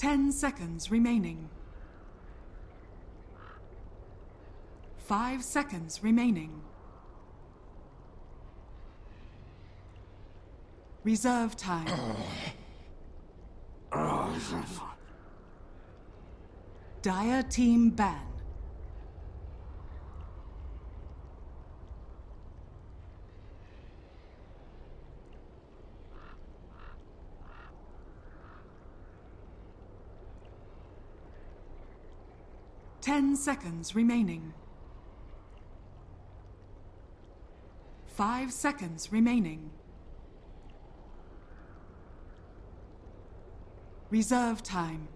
10 seconds remaining. 5 seconds remaining. Reserve time. Dire team ban. Ten seconds remaining. 5 seconds remaining. Reserve time.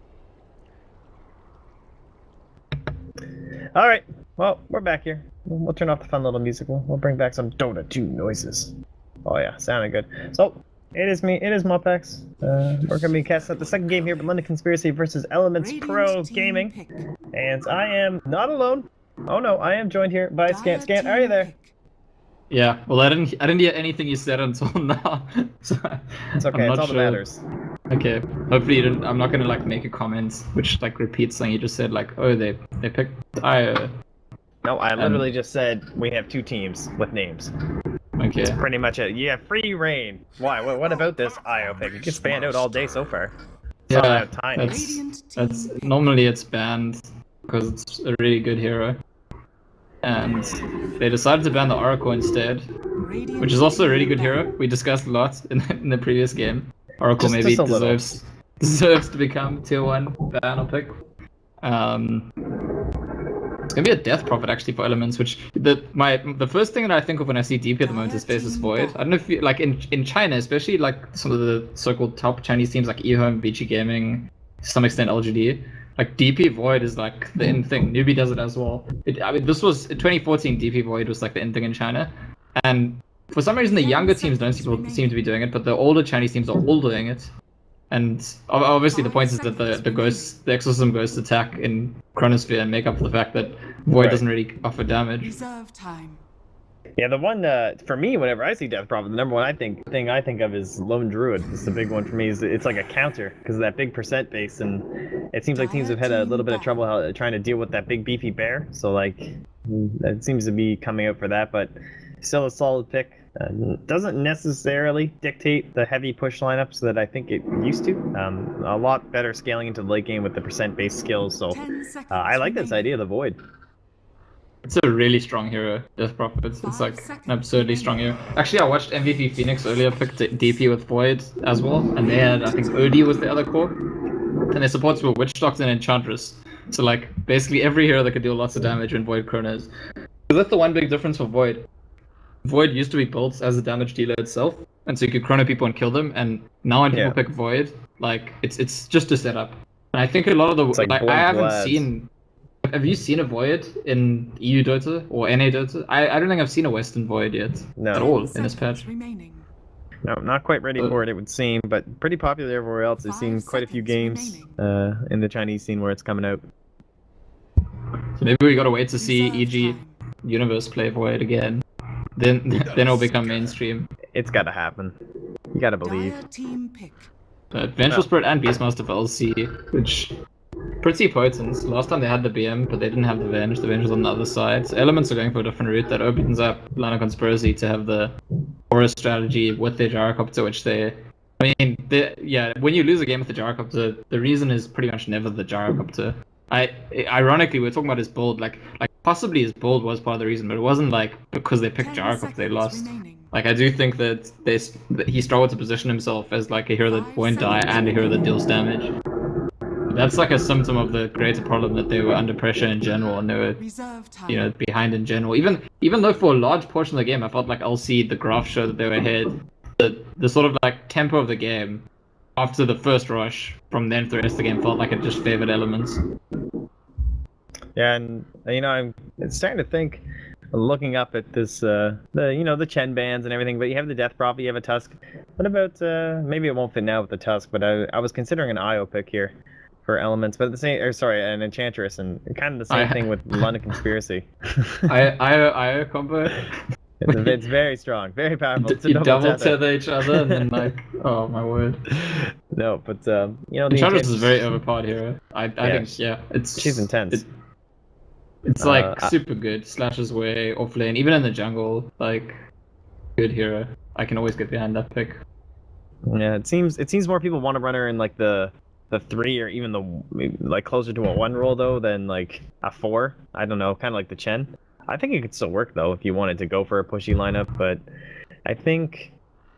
All right. Well, we're back here. We'll turn off the fun little musical. We'll bring back some Dota 2 noises. Oh yeah, sounding good. So, it is me. It is Mopex. We're going to be casting up the second game here with London Conspiracy versus Elements Pro Gaming. Pick. And I am not alone. Oh no, I am joined here by Scant. Scant, are you there? Pick. Yeah, well, I didn't hear anything you said until now. So It's okay. It's all that matters. Okay, hopefully you didn't. I'm not gonna like make a comment which like repeats something you just said. Like, oh, they picked IO. No, I literally just said we have two teams with names. Okay. That's pretty much it. You have free reign. Why? What about this IO pick? You can span out all day so far. It's all out of time. That's normally it's banned because it's a really good hero. And they decided to ban the Oracle instead, which is also a really good hero. We discussed a lot in the previous game. Oracle maybe deserves to become tier 1 ban or pick. It's gonna be a death prophet actually for Elements, which the first thing that I think of when I see DP at the moment is Faceless Void. I don't know if you, like in China, especially like some of the so-called top Chinese teams like eHome, BG Gaming, to some extent LGD. Like DP Void is like the in thing. Newbie does it as well. I mean, this was 2014. DP Void was like the in thing in China, and for some reason the younger teams don't seem to be doing it, but the older Chinese teams are all doing it. And obviously the point is that the Exorcism Ghost attack in Chronosphere and make up for the fact that Void doesn't really offer damage. Reserve time. Yeah, the one for me, whenever I see Death Prophet, the number one thing I think of is Lone Druid. It's the big one for me. It's like a counter because of that big percent base, and it seems like teams have had a little bit of trouble trying to deal with that big beefy bear. So like, it seems to be coming out for that, but still a solid pick. Doesn't necessarily dictate the heavy push lineups that I think it used to. A lot better scaling into the late game with the percent based skills. So I like this idea of the Void. It's a really strong hero, Death Prophet. It's like an absurdly strong hero. Actually, I watched MVP Phoenix earlier, picked DP with Void as well, and they had, I think, OD was the other core. And their supports were Witch Doctor and Enchantress. So like, basically every hero that could deal lots of damage when Void chronos. So that's the one big difference for Void. Void used to be built as a damage dealer itself, and so you could chrono people and kill them, and now when people pick Void, like, it's just a setup. And I think a lot of the... Like I haven't seen... Have you seen a Void in EU Dota or NA Dota? I don't think I've seen a Western Void yet at all in this patch. No, not quite ready for it, it would seem, but pretty popular everywhere else. I've seen quite a few games in the Chinese scene where it's coming out. So maybe we gotta wait to see EG Universe play Void again. Then it'll become mainstream. It's gotta happen. You gotta believe. But Vengeful Spirit and Beastmaster for LC, which... pretty potent. Last time they had the BM, but they didn't have the Venge. The Venge was on the other side. So Elements are going for a different route that opens up Lana Conspiracy to have the Aura strategy with their Gyrocopter, which they... I mean, when you lose a game with the Gyrocopter, the reason is pretty much never the Gyrocopter. Ironically, we're talking about his build, like possibly his build was part of the reason, but it wasn't like because they picked Gyrocopter they lost. Like I do think that he struggled to position himself as like a hero that won't die and a hero that deals damage. That's like a symptom of the greater problem that they were under pressure in general and they were, behind in general. Even though for a large portion of the game, I felt like LC, the graph showed that they were ahead. The sort of like tempo of the game after the first rush, from then through the rest of the game, felt like it just favored Elements. Yeah, and I'm starting to think, looking up at this, the Chen bands and everything, but you have the Death Prophet, you have a Tusk. What about, maybe it won't fit now with the Tusk, but I was considering an IO pick here for Elements, but an Enchantress, and kind of the same thing with London Conspiracy. IO combo. It's very strong, very powerful. You double tether each other, and then like, oh my word. No, but you know, the Enchantress intent is a very overpowered hero. I think it's she's intense. It's like super good. Slashes way off lane, even in the jungle. Like good hero. I can always get behind that pick. Yeah, it seems more people want to run her in like the 3 or even like closer to a 1 role though than like a 4. I don't know, kind of like the Chen. I think it could still work though if you wanted to go for a pushy lineup, but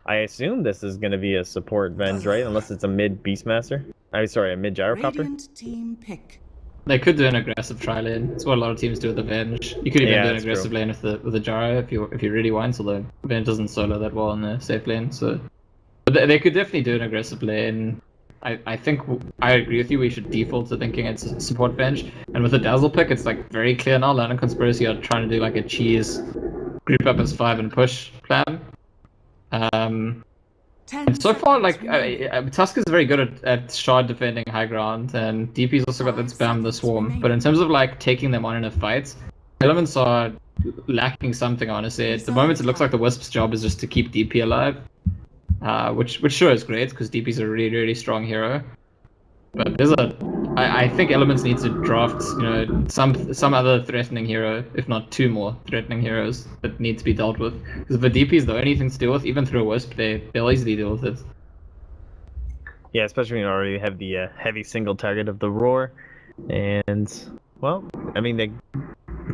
I assume this is going to be a support Venge, right? Unless it's a mid Beastmaster. Sorry, a mid Gyrocopter. Radiant team pick. They could do an aggressive tri lane. It's what a lot of teams do with the Venge. You could even do an aggressive lane with the Gyro if you really want. Although Venge doesn't solo that well in the safe lane, so but they could definitely do an aggressive lane. I think I agree with you. We should default to thinking it's a support Venge, and with the Dazzle pick, it's like very clear now. Land and Conspiracy are trying to do like a cheese group up as 5 and push plan. And so far, like Tusk is very good at shard defending high ground, and DP's also got that spam the swarm. But in terms of like taking them on in a fight, elements are lacking something. Honestly, at the moment, it looks like the Wisp's job is just to keep DP alive, which sure is great because DP's a really strong hero. But I think Elements need to draft, you know, some other threatening hero, if not 2 more threatening heroes that need to be dealt with. Because if the DP is the only thing to deal with, even through a Wisp, they'll easily deal with it. Yeah, especially when you already have the heavy single target of the Roar, and well, I mean they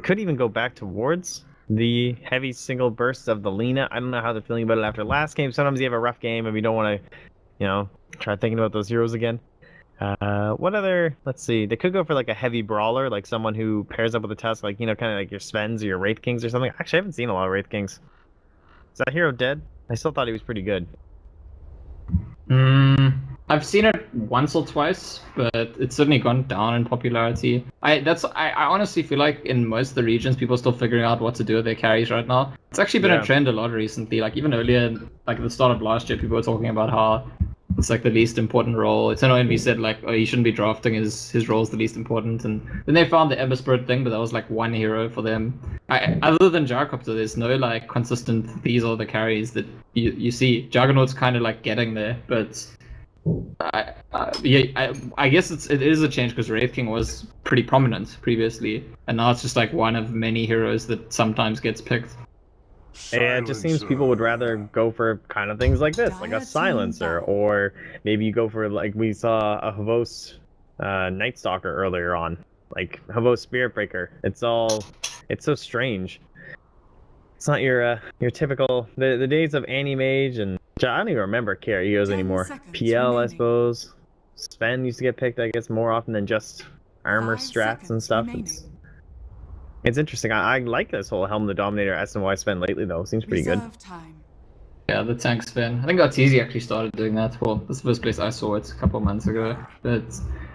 could even go back towards the heavy single bursts of the Lina. I don't know how they're feeling about it after last game. Sometimes you have a rough game and we don't want to, you know, try thinking about those heroes again. What other? Let's see. They could go for like a heavy brawler, like someone who pairs up with a Tusk, like, you know, kind of like your Svens or your Wraith Kings or something. Actually, I haven't seen a lot of Wraith Kings. Is that hero dead? I still thought he was pretty good. I've seen it once or twice, but it's certainly gone down in popularity. I honestly feel like in most of the regions, people are still figuring out what to do with their carries right now. It's actually been a trend a lot recently. Like even earlier, like at the start of last year, people were talking about how it's like the least important role. It's only we said like, oh, he shouldn't be drafting, his role's the least important, and then they found the Ember Spirit thing, but that was like one hero for them. Other than Gyrocopter, there's no like consistent, these are the carries that you see. Juggernaut's kind of like getting there, but I guess it is a change because Wraith King was pretty prominent previously, and now it's just like one of many heroes that sometimes gets picked. And it just seems people would rather go for kind of things like this, like a silencer, or maybe you go for, like we saw a Havos Night Stalker earlier on, like Havos Spirit Breaker. It's so strange. It's not your typical the days of Anti-Mage, and I don't even remember heroes anymore. PL, I suppose. Sven used to get picked, I guess, more often than just armor strats and stuff. It's interesting. I like this whole Helm the Dominator SNY Sven lately, though. Seems pretty good. Yeah, the tank Sven. I think Arteezy actually started doing that. Well, this is the first place I saw it a couple of months ago. But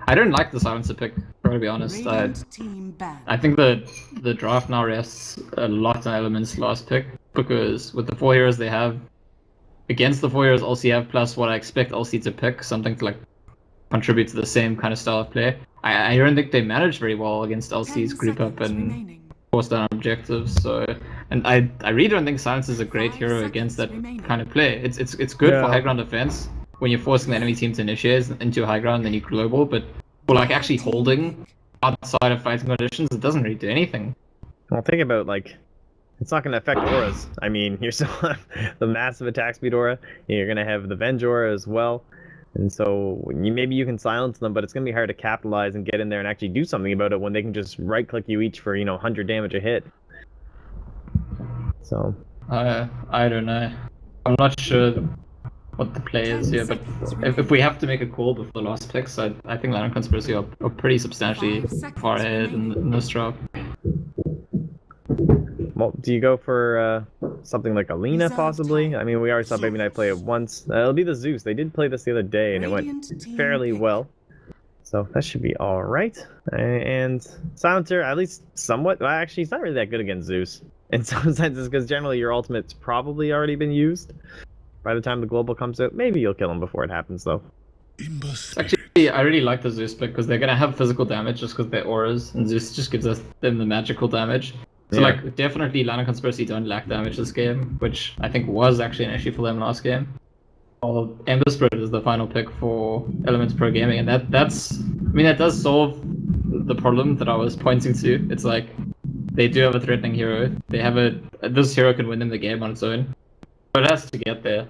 I don't like the silencer pick, to be honest. I think the draft now rests a lot on Elements' last pick, because with the 4 heroes they have, against the 4 heroes Ulsi have, plus what I expect Ulsi to pick, something to like contribute to the same kind of style of play. I don't think they managed very well against Ulsi's group up and force down objectives. So, and I really don't think Silence is a great hero against that kind of play. It's good for high ground defense when you're forcing the enemy team to initiate into high ground, then you global. But for like actually holding outside of fighting conditions, it doesn't really do anything. Well, think about like, it's not going to affect auras. I mean, you're still have the massive attack speed aura. You're going to have the Venge aura as well. And so maybe you can silence them, but it's going to be hard to capitalize and get in there and actually do something about it when they can just right-click you each for, 100 damage a hit. So I don't know. I'm not sure what the play is here, but if we have to make a call before the last picks, I think Land and Conspiracy are pretty substantially far ahead in this draft. Well, do you go for something like a Lina, possibly? I mean, we already saw Baby Knight play it once. It'll be the Zeus. They did play this the other day, and it went fairly well. So that should be all right. And Silencer, at least somewhat. Well, actually, he's not really that good against Zeus. In some senses, because generally your ultimate's probably already been used by the time the global comes out. Maybe you'll kill him before it happens, though. Actually, I really like the Zeus pick, because they're going to have physical damage just because they're auras, and Zeus just gives them the magical damage. So, like, definitely Land and Conspiracy don't lack damage this game, which I think was actually an issue for them last game. Well, Ember Spirit is the final pick for Elements Pro Gaming, and that does solve the problem that I was pointing to. It's like they do have a threatening hero. This hero can win them the game on its own, but it has to get there.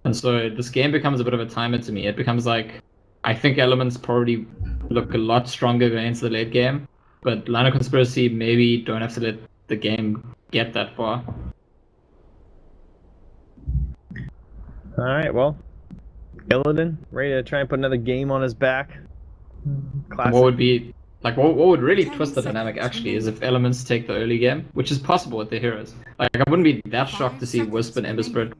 And so this game becomes a bit of a timer to me. It becomes like, I think Elements probably look a lot stronger going into the late game, but Line of Conspiracy maybe don't have to let the game get that far. Alright, well, Illidan, ready to try and put another game on his back. Classic. What would really 10 twist the dynamic seconds actually is if Elements take the early game, which is possible with their heroes. Like, I wouldn't be that shocked to see 5 Wisp and Ember seconds Spirit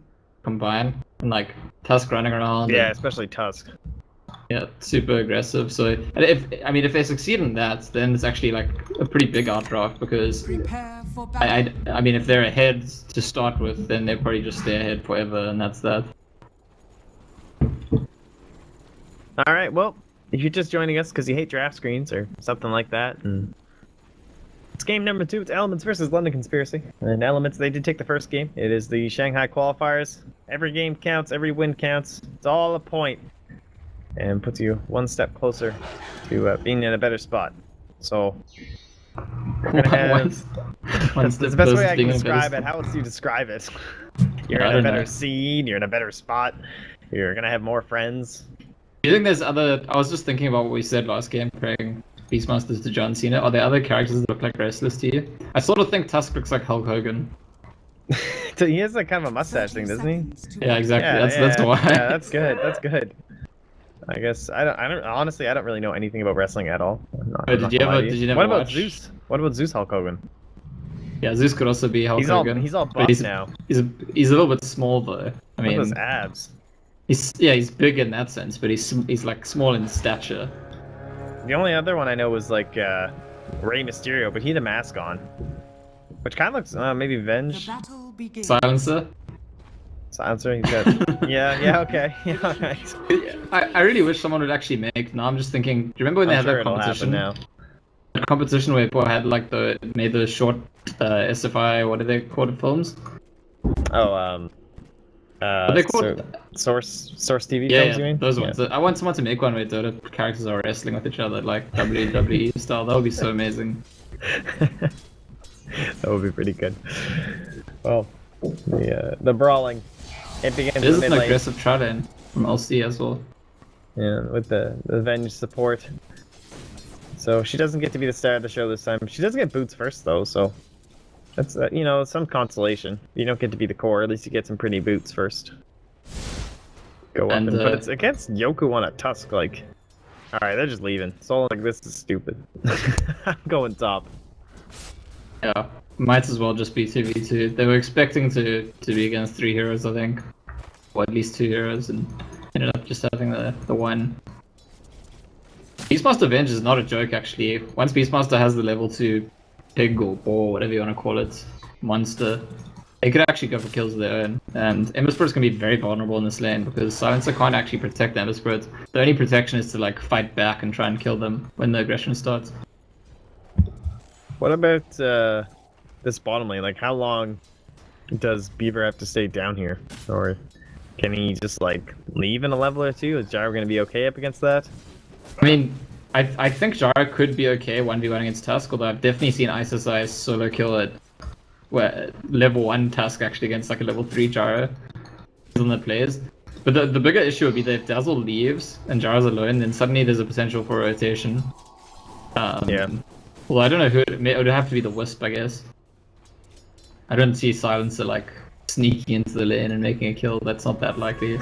combine, and like Tusk running around. Yeah, and, especially Tusk. yeah, super aggressive. So, and if they succeed in that, then it's actually like a pretty big outdraft because Prepare for battle. I mean, if they're ahead to start with, then they'll probably just stay ahead forever, and that's that. Alright, well, if you're just joining us because you hate draft screens or something like that, and it's game number 2. It's Elements versus London Conspiracy. And Elements, they did take the first game. It is the Shanghai Qualifiers. Every game counts, every win counts. It's all a point. And puts you one step closer to being in a better spot. So, we're gonna have... That's the best way I can describe it. How else do you describe it? You're in a better seed, you're in a better spot, you're gonna have more friends. Do you think there's other... I was just thinking about what we said last game, comparing Beastmasters to John Cena. Are there other characters that look like wrestlers to you? I sort of think Tusk looks like Hulk Hogan. So he has like kind of a mustache thing, doesn't he? Yeah, exactly. Yeah, that's why. Yeah, that's good. That's good. I guess I don't honestly I don't really know anything about wrestling at all. Did you never What about watch... Zeus? What about Zeus Hulk Hogan? Yeah, Zeus could also be Hulk Hogan. He's all but buff now. He's a little bit small though. I Look at mean, those abs. he's big in that sense, but he's like small in stature. The only other one I know was like Rey Mysterio, but he had a mask on, which kind of looks maybe The Venge. battle begins. Silencer. Silencer. He's got yeah okay yeah alright. I really wish someone would actually make. Now I'm just thinking. Do you remember when they had that it'll happen competition? now. The competition where people had like made the short SFI, what do they call it, films? Oh What are they called? Source TV Yeah, films, you mean? those ones. I want someone to make one where Dota characters are wrestling with each other, like WWE style. That would be so amazing. That would be pretty good. Well, the brawling. It begins There's in an mid lane. aggressive try-in from LC as well. Yeah, with the Venge support. So she doesn't get to be the star of the show this time. She does get boots first though, so that's some consolation. You don't get to be the core. At least you get some pretty boots first. Go up, but it's against Yoku on a Tusk. Like, all right, they're just leaving. So like, this is stupid. I'm going top. Yeah, might as well just be 2v2. They were expecting to be against 3 heroes, I think, or at least 2 heroes, and ended up just having the one. Beastmaster Venge is not a joke, actually. Once Beastmaster has the level 2 pig or boar, whatever you want to call it, monster, they could actually go for kills of their own. And Ember Spirit's gonna be very vulnerable in this lane because Silencer can't actually protect the Ember Spirit. The only protection is to like fight back and try and kill them when the aggression starts. What about this bottom lane? Like, how long does Beaver have to stay down here, or can he just like leave in a level or 2? Is Gyro gonna be okay up against that? I mean, I think Jara could be okay 1v1 against Tusk, although I've definitely seen ISSI solo kill it where level 1 Tusk actually against like a level 3 Jara on the players. But the bigger issue would be that if Dazzle leaves and Jara's alone, then suddenly there's a potential for rotation. Yeah. Well, I don't know who it would have to be the Wisp, I guess. I don't see Silencer like sneaking into the lane and making a kill. That's not that likely.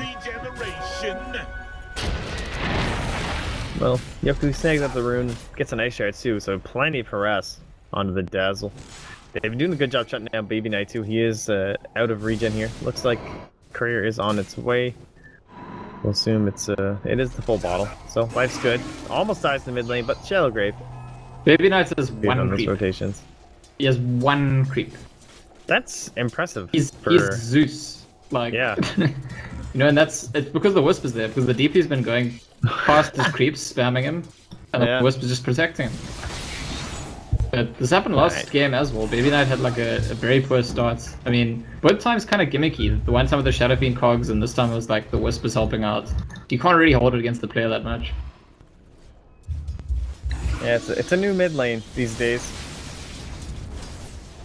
Well, Yoku snags up the rune, gets a nice shard too, so plenty of harass onto the Dazzle. They've been doing a good job shutting down Baby Knight too. He is out of regen here. Looks like Courier is on its way. We'll assume it is the full bottle. So life's good. Almost dies in the mid lane, but Shallow Grave. Baby Knight has Good on one those creep. rotations. He has 1 creep. That's impressive. He's Zeus. Like, Yeah. You know, and it's because the Wisp is there, because the DP's been going past his creeps, spamming him, and Yeah. the Wisp is just protecting him. But this happened last game as well. Baby Knight had like a very poor start. I mean, both times kind of gimmicky. The one time with the Shadow Fiend cogs, and this time it was like the Whispers helping out. You can't really hold it against the player that much. Yeah, it's a new mid lane these days.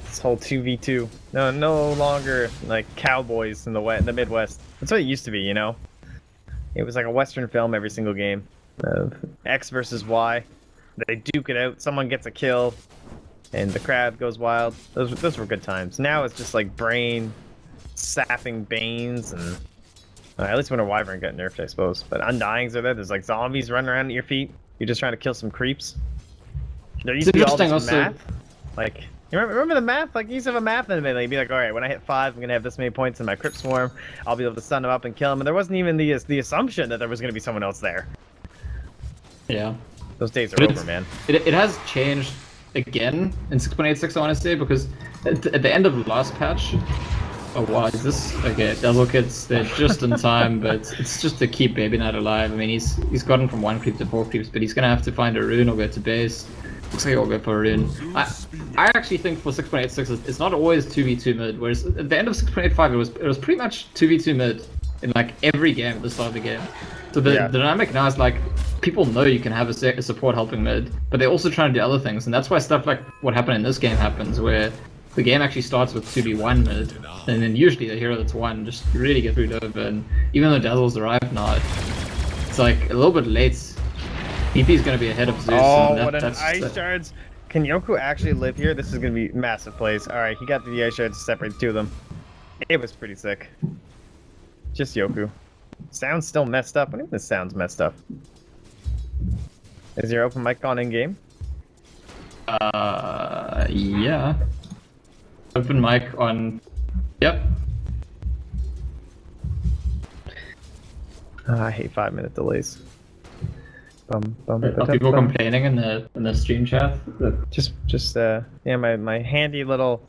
This whole 2v2. No longer like cowboys in the Midwest. That's what it used to be, you know? It was like a Western film every single game. X versus Y. They duke it out, someone gets a kill, and the crowd goes wild. Those were good times. Now it's just like brain sapping Banes, and at least when a Wyvern got nerfed, I suppose. But Undyings are there. There's like zombies running around at your feet. You're just trying to kill some creeps. There used to be all this math. Like, you remember the math? Like, you used to have a math in a minute. You'd be like, all right, when I hit 5, I'm gonna have this many points in my Crypt Swarm. I'll be able to stun him up and kill him. And there wasn't even the assumption that there was gonna be someone else there. Yeah. Those days are over, man. It has changed again in 6.86, I want to say, because at the end of the last patch. Oh wow, is this okay? Dazzle Kits, they're just in time, but it's just to keep Baby Knight alive. I mean, he's gotten from 1 creep to 4 creeps, but he's gonna have to find a rune or go to base. Looks like he'll go for a rune. I actually think for 6.86 it's not always 2v2 mid, whereas at the end of 6.85 it was pretty much 2v2 mid in like every game at the start of the game. So the dynamic now is like, people know you can have a support helping mid, but they're also trying to do other things, and that's why stuff like what happened in this game happens, where the game actually starts with 2v1 mid, and then usually the hero that's 1 just really get screwed over, and even though Dazzle's arrived now, it's like a little bit late. BP is going to be ahead of Zeus. Oh, and what an Ice Shards! Can Yoku actually live here? This is going to be massive plays. Alright, he got the Ice Shards to separate the two of them. It was pretty sick. Just Yoku. Sound's still messed up. I think this sound's messed up. Is your open mic on in game? Yeah. Open mic on. Yep. I hate 5-minute delays. Are people complaining in the stream chat? Just yeah, my handy little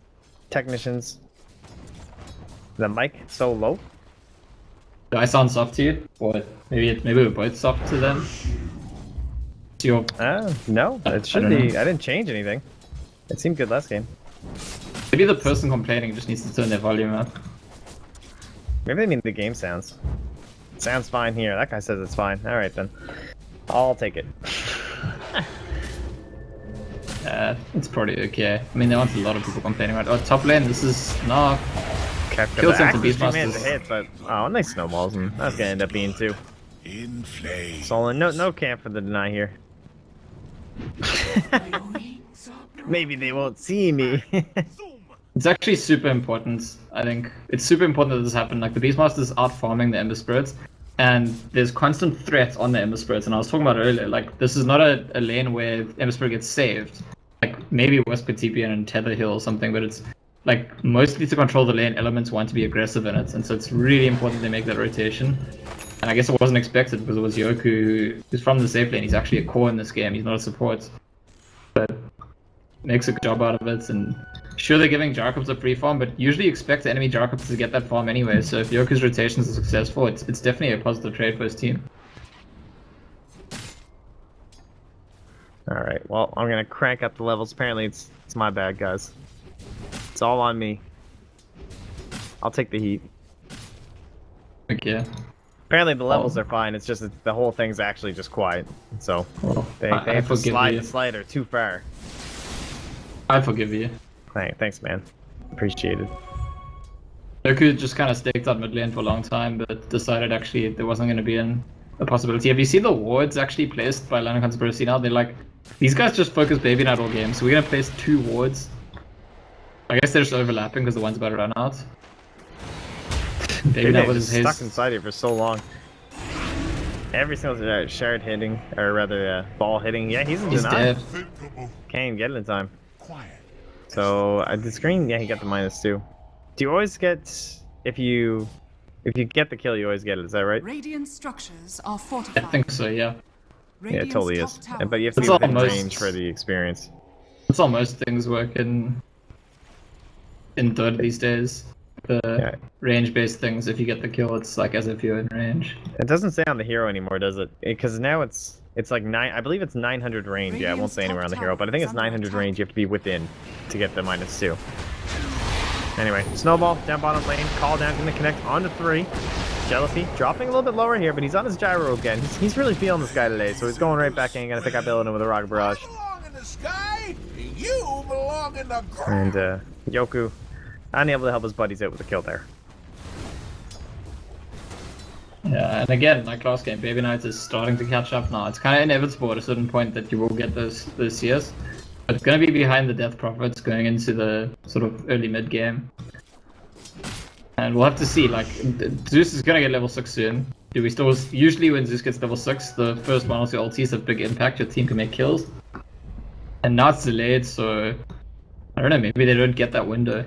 technicians. The mic so low. Do I sound soft to you? Or maybe we're both soft to them? No, it should be. I didn't change anything. It seemed good last game. Maybe the person complaining just needs to turn their volume up. Maybe they mean the game sounds. It sounds fine here. That guy says it's fine. Alright then. I'll take it. It's probably okay. I mean, there aren't a lot of people complaining about it. Oh, top lane, this is not... Kill some Beastmasters. To hit, but nice snowballs, and that's gonna end up being 2. Solon, no camp for the deny here. Maybe they won't see me. It's actually super important, I think. It's super important that this happened. Like, the Beastmasters out farming the Ember Spirits, and there's constant threats on the Ember Spirits, and I was talking about it earlier, like, this is not a lane where Ember Spirit gets saved. Like, maybe Wisp could TP in and Tether Hill or something, but it's, like, mostly to control the lane, elements want to be aggressive in it, and so it's really important they make that rotation. And I guess it wasn't expected because it was Yoku, who's from the safe lane. He's actually a core in this game, he's not a support. But makes a good job out of it, and sure they're giving Jacobs a free farm, but usually expect the enemy Jacobs to get that farm anyway, so if Yoku's rotations are successful, it's definitely a positive trade for his team. Alright, well, I'm gonna crank up the levels. Apparently it's my bad, guys. It's all on me. I'll take the heat. Okay. Apparently the levels are fine, it's just that the whole thing's actually just quiet. So, they have to slide the slider too far. I forgive you. Thanks, man. Appreciate it. Yoku just kind of staked out mid lane for a long time, but decided actually there wasn't going to be a possibility. Have you seen the wards actually placed by Lana Conspiracy now? They're like, these guys just focus Baby Knight all game, so we're going to place 2 wards. I guess they're just overlapping because the one's about to run out. Baby Knight was stuck inside here for so long. Every single shard hitting, or rather ball hitting. Yeah, he's dead. Can't even get it in time. So the screen, yeah, he got the -2. Do you always get, if you get the kill, you always get it? Is that right? Radiant structures are fortified. I think so, yeah. Yeah, it totally is. But you have to be within range for the experience. That's how most things work in Dota these days. The range-based things, if you get the kill, it's like as if you're in range. It doesn't say on the hero anymore, does it? Because now it's It's like I believe it's 900 range. Yeah, I won't say anywhere on the hero, but I think it's 900 range. You have to be within to get the -2. Anyway, Snowball down bottom lane. Call down, gonna connect onto 3. Jealousy dropping a little bit lower here, but he's on his gyro again. He's really feeling this guy today, so he's going right back in. Gonna pick up Illidan with a rocket barrage. I belong in the sky, and you belong in the ground. And Yoku unable to help his buddies out with a kill there. Yeah, and again, like last game, Baby Knight is starting to catch up now. It's kind of inevitable at a certain point that you will get those CS. But it's going to be behind the Death Prophets going into the sort of early mid game. And we'll have to see, like, Zeus is going to get level 6 soon. Do we still, usually when Zeus gets level 6, the first one or two ultis have big impact, your team can make kills. And now it's delayed, so I don't know, maybe they don't get that window.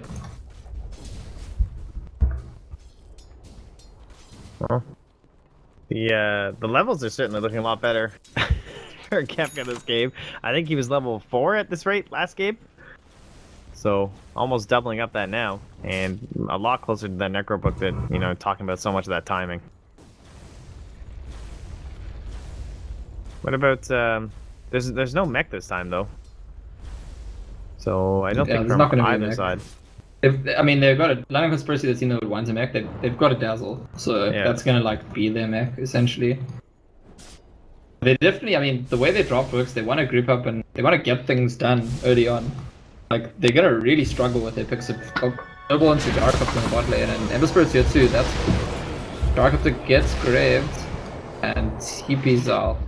Well, the levels are certainly looking a lot better for Kefka this game. I think he was level 4 at this rate last game. So almost doubling up that now, and a lot closer to that Necrobook that, you know, talking about so much of that timing. What about there's no mech this time though. So I don't think from either side. I mean, they've got a London Conspiracy, the team that would want a mech. They've got a Dazzle, so yeah, that's gonna like be their mech essentially. They definitely, I mean, the way their draft works, they want to group up and they want to get things done early on. Like they're gonna really struggle with their picks of Noble into Darkup in the bot lane, and Ember Spirit's here too. That's Darkup gets graved and TP's out.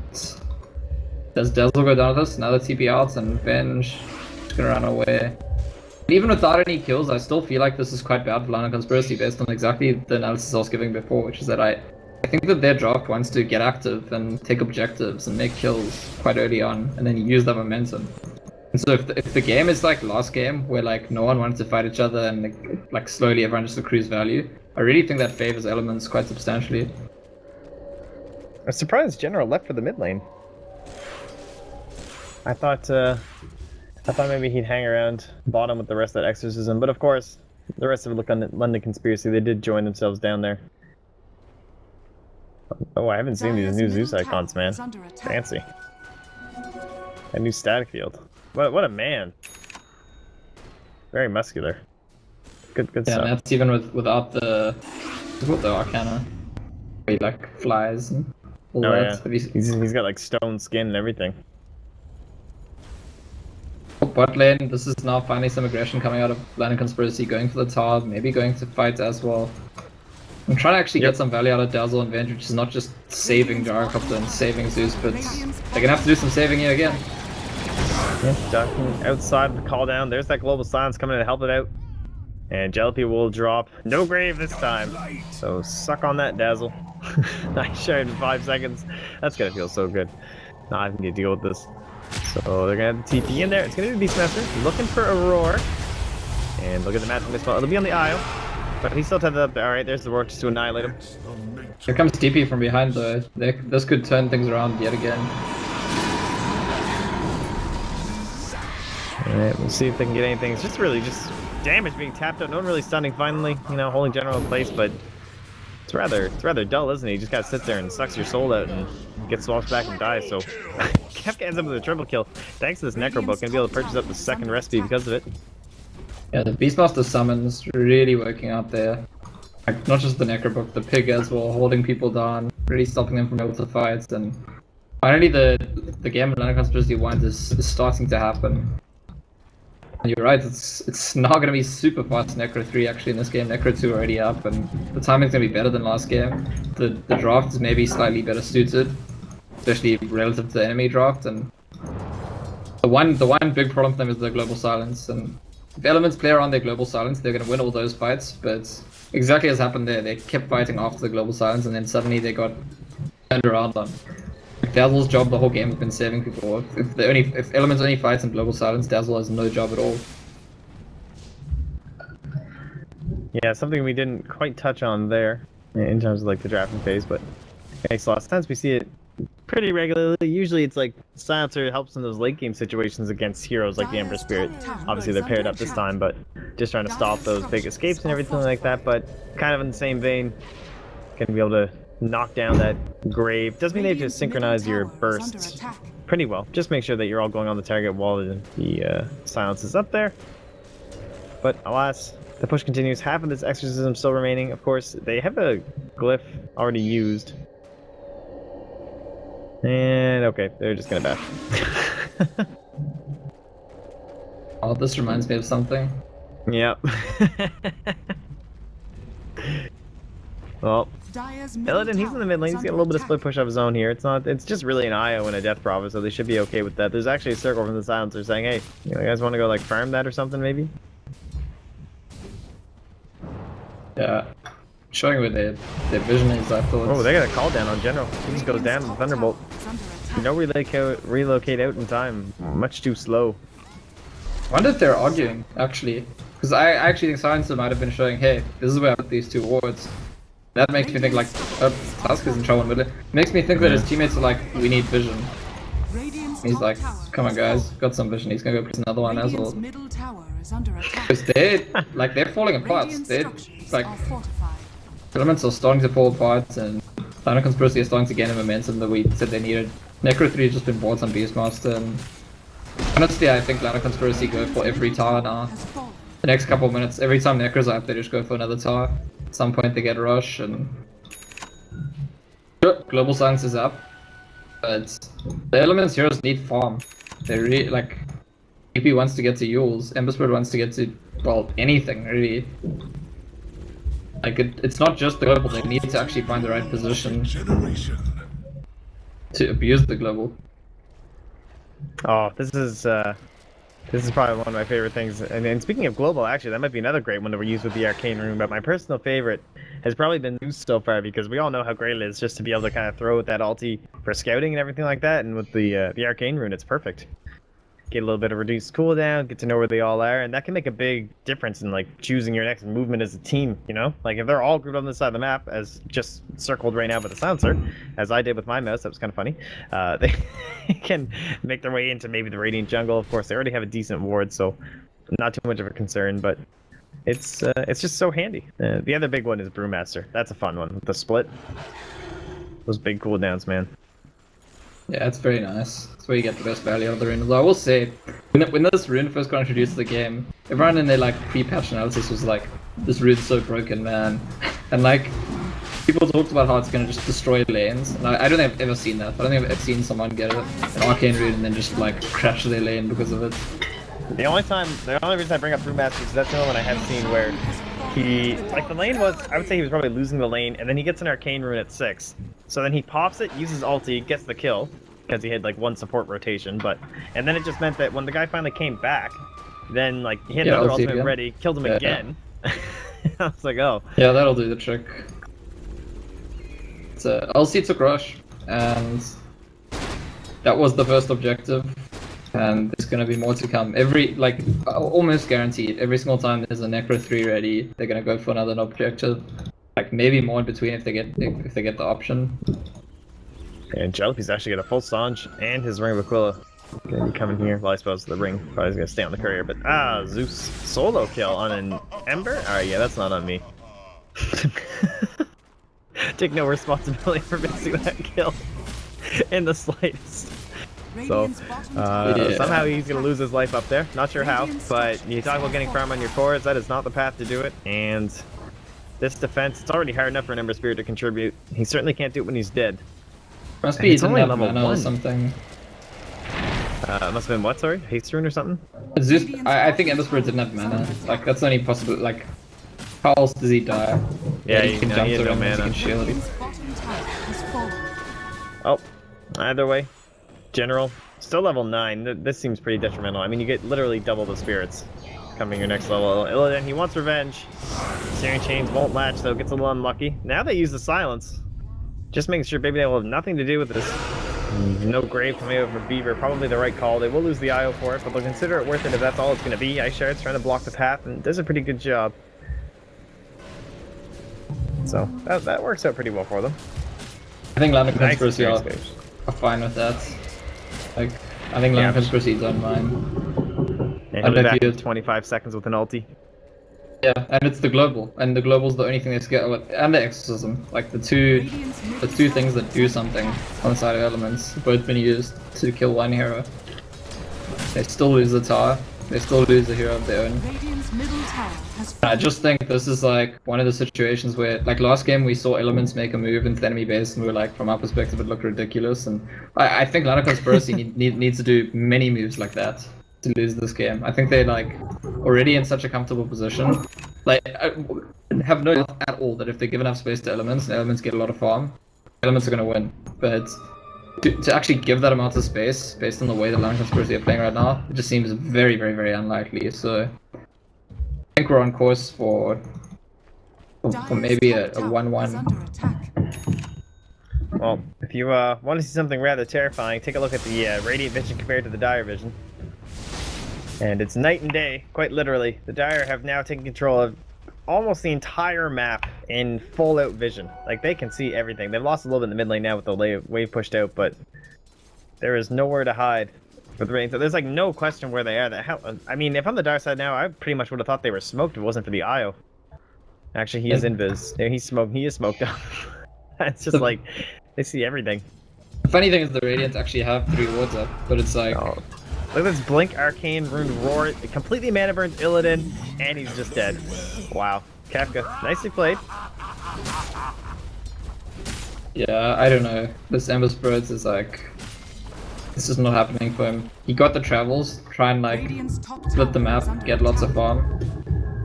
Does Dazzle go down with this? Another TP out and Venge is gonna run away. Even without any kills, I still feel like this is quite bad for London Conspiracy based on exactly the analysis I was giving before, which is that I think that their draft wants to get active and take objectives and make kills quite early on, and then use that momentum. And so if the game is like last game, where like no one wanted to fight each other and like slowly everyone just accrues value, I really think that favors Elements quite substantially. I'm surprised General left for the mid lane. I thought maybe he'd hang around bottom with the rest of that exorcism, but of course, the rest of it look on London Conspiracy. They did join themselves down there. Oh, I haven't seen these new Zeus icons, man. Fancy. A new static field. What a man. Very muscular. Good yeah, stuff. And that's even without the Arcana. Where he like flies and all that. Yeah. He's got like stone skin and everything. Bot lane, this is now finally some aggression coming out of London Conspiracy, going for the tower, maybe going to fight as well. I'm trying to actually get some value out of Dazzle and Venge, which is not just saving Gyrocopter and saving Zeus, but they're gonna have to do some saving here again. Yeah, ducking outside of the call down. There's that global silence coming in to help it out. And Jealousy will drop. No grave this time. So suck on that, Dazzle. Nice shot in 5 seconds. That's gonna feel so good. Now I need to deal with this. So they're gonna have the TP in there. It's gonna be Beastmaster looking for a roar. And look at the magic missile. It'll be on the Isle. But he's still tethered up there. Alright, there's the roar just to annihilate him. Here comes TP from behind though. This could turn things around yet again. Alright, we'll see if they can get anything. It's just really just damage being tapped out. No one really stunning finally, you know, holding General in place, but it's rather dull, isn't it? You just gotta sit there and sucks your soul out and get swapped back and dies, so Kefka ends up with a triple kill. Thanks to this Necrobook, gonna be able to purchase up the second recipe because of it. Yeah, the Beastmaster summons really working out there. Like, not just the Necrobook, the pig as well, holding people down, really stopping them from able to fight, and finally the game of London Conspiracy 1 is starting to happen. And you're right, it's not going to be super fast Necro 3 actually in this game. Necro 2 already up, and the timing's going to be better than last game. The draft is maybe slightly better suited, especially relative to the enemy draft, and the one big problem for them is the global silence, and if Elements play around their global silence, they're going to win all those fights, but exactly as happened there, they kept fighting after the global silence, and then suddenly they got turned around on. Dazzle's job the whole game has been saving people. If Elements only fights in global silence, Dazzle has no job at all. Yeah, something we didn't quite touch on there in terms of like the drafting phase, but makes a lot of sense. We see it pretty regularly. Usually it's like Silencer helps in those late game situations against heroes like the Ember Spirit. Obviously they're paired up this time, but just trying to stop those big escapes and everything like that, but kind of in the same vein, gonna be able to knock down that grave. Does mean they have to synchronize your bursts pretty well. Just make sure that you're all going on the target while the silence is up there. But alas, the push continues. Half of this exorcism still remaining. Of course, they have a glyph already used. And okay, they're just gonna bash. Oh, this reminds me of something. Yep. Well, Illidan, he's in the mid lane. He's got a little bit of split push of his own here. It's just really an IO and a Death Prophet, so they should be okay with that. There's actually a circle from the silencer saying, hey, you guys want to go like farm that or something maybe? Yeah. Showing where their vision is afterwards. Oh, they got a call down on General. He just goes down with Thunderbolt. No relocate out in time. Much too slow. I wonder if they're arguing, actually. Because I actually think Silencer might have been showing, hey, this is where I put these two wards. That makes me think like, Tusk is in trouble in the middle. Makes me think that his teammates are like, we need vision. He's like, come on guys, got some vision. He's gonna go press another one as well. Because they're falling apart. They're like, elements are starting to fall apart, and Lana Conspiracy is starting to gain the momentum that we said they needed. Necro 3 has just been bought on Beastmaster, and honestly, I think Lana Conspiracy go for every tower now. The next couple of minutes, every time Necro's up, they just go for another tower. At some point, they get a rush, and Global Silence is up. But the Elements heroes need farm. They really like. EP wants to get to Yules, Ember Spirit wants to get to, well, anything really. Like it's not just the global, they need to actually find the right position to abuse the global. Oh, this is probably one of my favorite things. And speaking of global, actually, that might be another great one that we use with the Arcane Rune. But my personal favorite has probably been Zeus so far, because we all know how great it is just to be able to kind of throw with that ulti for scouting and everything like that. And with the Arcane Rune, it's perfect. Get a little bit of reduced cooldown, get to know where they all are, and that can make a big difference in like choosing your next movement as a team, you know? Like if they're all grouped on this side of the map, as just circled right now with the silencer, as I did with my mouse, that was kind of funny, they can make their way into maybe the Radiant Jungle. Of course, they already have a decent ward, so not too much of a concern, but it's just so handy. The other big one is Brewmaster. That's a fun one, with the split. Those big cooldowns, man. Yeah, it's very nice. That's where you get the best value out of the rune. Although I will say, when this rune first got introduced to the game, everyone in their like pre-patch analysis was like, this rune's so broken, man. And like, people talked about how it's gonna just destroy lanes. And I don't think I've ever seen that. I don't think I've ever seen someone get an arcane rune and then just like crash their lane because of it. The only reason I bring up Brewmaster is that's the only one I have seen where he, like the lane was, I would say he was probably losing the lane, and then he gets an arcane rune at 6. So then he pops it, uses ulti, gets the kill, because he had like one support rotation, and then it just meant that when the guy finally came back, then like he had another ultimate ready, killed him again. I was like, oh. Yeah, that'll do the trick. So LC took rush, and that was the first objective. And there's gonna be more to come. Almost guaranteed, every single time there's a Necro 3 ready, they're gonna go for another objective. Like maybe more in between if they get the option. And Jalopy's actually got a full Sange and his Ring of Aquila. Gonna be coming here. Well, I suppose the ring probably is gonna stay on the courier, but Zeus solo kill on an Ember? Alright, yeah, that's not on me. Take no responsibility for missing that kill in the slightest. So, somehow he's going to lose his life up there. Not sure how, but you talk about getting farm on your cores, that is not the path to do it. And this defense, it's already hard enough for an Ember Spirit to contribute. He certainly can't do it when he's dead. Must be he's only level 1 or something. Must have been what, sorry? Haste Rune or something? Zeus, I think Ember Spirit didn't have mana. Like, that's the only possible, like, how else does he die? Yeah, he can jump through mana. He can shield. Oh, either way. General, still level 9. This seems pretty detrimental. I mean, you get literally double the spirits coming your next level. Illidan, he wants revenge. Searing Chains won't latch, though. Gets a little unlucky. Now they use the silence. Just making sure Baby will have nothing to do with this. No grave coming out from Beaver. Probably the right call. They will lose the IO for it, but they'll consider it worth it if that's all it's going to be. Ice Shard's trying to block the path and does a pretty good job. So that works out pretty well for them. I think Lana Conspiracy are fine with that. Like, I think Lana Conspiracy don't mind. And he'll be back in 25 seconds with an ulti. Yeah, and it's the global, and the global's the only thing they scale with, and the exorcism, like the two things that do something on the side of elements, both been used to kill one hero. They still lose the tower, they still lose a hero of their own. Radiant's middle tower has I just think this is like one of the situations where, like last game we saw elements make a move into the enemy base and we were like, from our perspective it looked ridiculous, and I think Lana Conspiracy needs to do many moves like that to lose this game. I think they're like already in such a comfortable position. Like, I have no doubt at all that if they give enough space to elements and elements get a lot of farm, elements are going to win. But to actually give that amount of space based on the way that Lana Conspiracy are playing right now, it just seems very, very, very unlikely. So I think we're on course for maybe a 1-1. Well, if you want to see something rather terrifying, take a look at the Radiant Vision compared to the Dire Vision. And it's night and day, quite literally. The Dire have now taken control of almost the entire map in full-out vision. Like, they can see everything. They've lost a little bit in the mid lane now with the wave pushed out, but there is nowhere to hide with Radiant. So there's, like, no question where they are. I mean, if I'm the Dire side now, I pretty much would have thought they were smoked if it wasn't for the IO. Actually, he is invis. Yeah, he is smoked up. It's just like, they see everything. The funny thing is the Radiant actually have 3 wards up, but it's like... Oh. Look at this Blink, Arcane, Ruined Roar, it completely mana burns Illidan, and he's just dead. Wow. Kafka, nicely played. Yeah, I don't know. This Ember Spirits is like... This is not happening for him. He got the travels, try and like split the map, get lots of farm,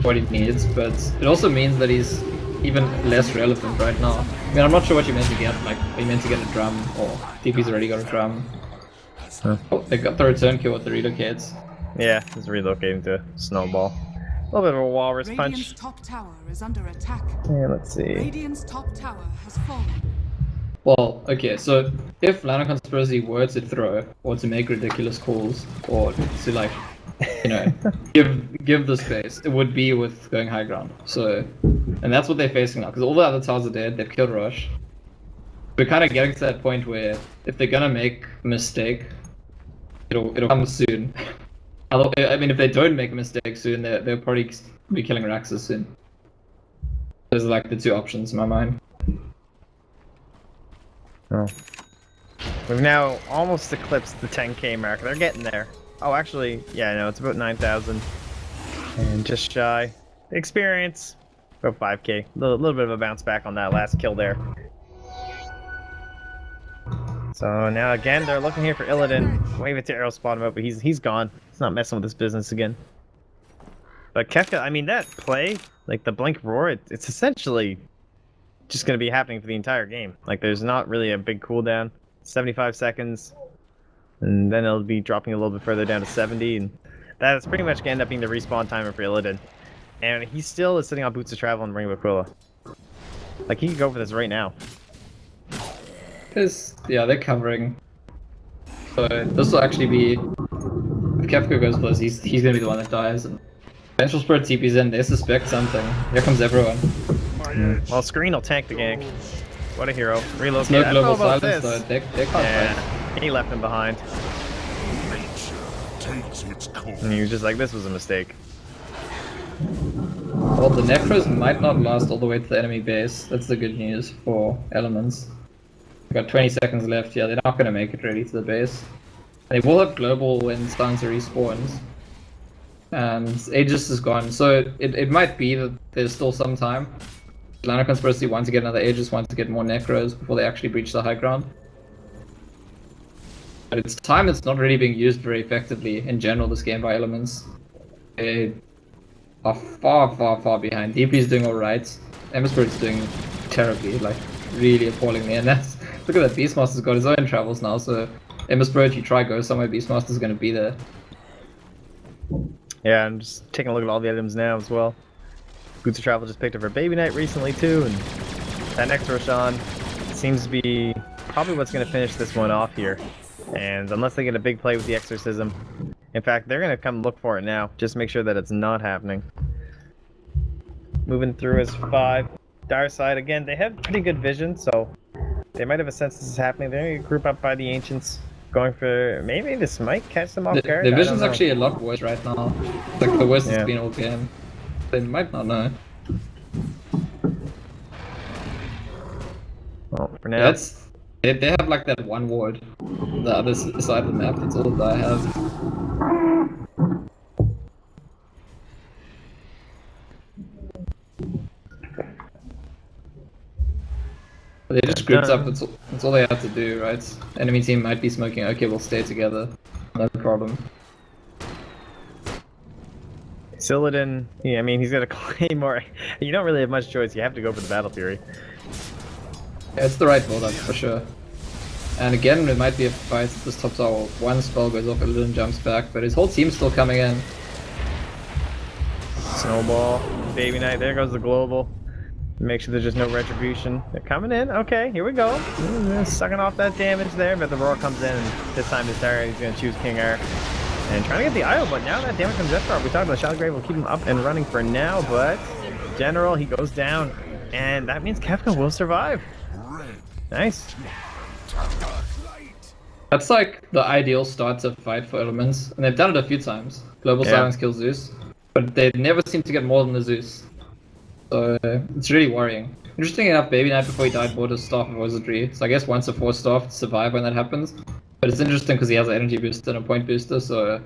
what he needs, but it also means that he's even less relevant right now. I mean, I'm not sure what you meant to get, like, you meant to get a drum, or DP's already got a drum. Huh. Oh, they got the return kill with the relocates. Yeah, he's relocating to Snowball. A little bit of a walrus punch. Top tower is under attack. Yeah, let's see. Radiant's top tower has fallen. Well, okay, so if Lana Conspiracy were to throw, or to make ridiculous calls, or to like, you know, give the space, it would be with going high ground. So, and that's what they're facing now, because all the other towers are dead, they've killed Rush. We're kind of getting to that point where if they're gonna make a mistake, it'll come soon. I mean, if they don't make a mistake soon, they'll probably be killing Raxus soon. Those are like the 2 options in my mind. Oh. We've now almost eclipsed the 10k mark. They're getting there. Oh, actually, yeah, no, it's about 9,000. And just shy. Experience. About 5k. A little bit of a bounce back on that last kill there. So now again, they're looking here for Illidan. Wave it to arrow spawn him out, but he's gone. He's not messing with this business again. But Kefka, I mean, that play, like the Blink Roar, it's essentially just going to be happening for the entire game. Like, there's not really a big cooldown. 75 seconds, and then it'll be dropping a little bit further down to 70, and that's pretty much going to end up being the respawn timer for Illidan. And he still is sitting on Boots of Travel and Ring of Aquila. Like, he could go for this right now. Because, yeah, they're covering. So this will actually be... If Kefka goes close, he's going to be the one that dies. And Vengeful Spirit TP's in, they suspect something. Here comes everyone. Well, Screen will tank the gank. What a hero. Relocate. No global silence though, they can't fight. He left him behind. And he was just like, this was a mistake. Well, the Necros might not last all the way to the enemy base. That's the good news for Elements. We've got 20 seconds left. Yeah, they're not going to make it really to the base. They will have global when Stanza respawns. And Aegis is gone, so it might be that there's still some time. Lana Conspiracy wants to get another Aegis, wants to get more Necros before they actually breach the high ground. But it's time that's not really being used very effectively in general this game by Elements. They are far, far, far behind. DP is doing alright. Ember Spirit's doing terribly, like really appallingly. And that's, look at that, Beastmaster's got his own travels now, so Ember Spirit, you try go somewhere, Beastmaster's gonna be there. Yeah, I'm just taking a look at all the items now as well. Boots of Travel just picked up her Baby Knight recently too, and that next Roshan seems to be probably what's going to finish this one off here. And unless they get a big play with the Exorcism, in fact, they're going to come look for it now, just make sure that it's not happening. Moving through as 5. Dire side, again, they have pretty good vision, so they might have a sense this is happening. They're going to group up by the Ancients, going for, maybe this might catch them off guard. The vision's actually a lot worse right now. Like the worst it's been all game. They might not know. Well, for now. That's they have like that one ward, the other side of the map. That's all that I have. They just grouped up. That's all they had to do, right? Enemy team might be smoking. Okay, we'll stay together. No problem. Silladin, yeah, I mean, he's got a claymore. You don't really have much choice. You have to go for the Battle Fury. Yeah, it's the right build-up for sure. And again, it might be a fight at this top tower. One spell goes off, Illidan jumps back, but his whole team's still coming in. Snowball, Baby Knight, there goes the global. Make sure there's just no retribution. They're coming in, okay, here we go. Sucking off that damage there, but the roar comes in, and this time he's gonna choose King Air. And trying to get the idol, but now that damage from Death Star, we talked about Shadow Grave will keep him up and running for now, but General, he goes down. And that means Kefka will survive. Nice. That's like the ideal start to fight for elements, and they've done it a few times. Global Silence kills Zeus, but they never seem to get more than the Zeus. So it's really worrying. Interesting enough, Baby Knight before he died bought his Staff of Wizardry, so I guess once a 4-star to survive when that happens. But it's interesting because he has an energy booster and a point booster, so it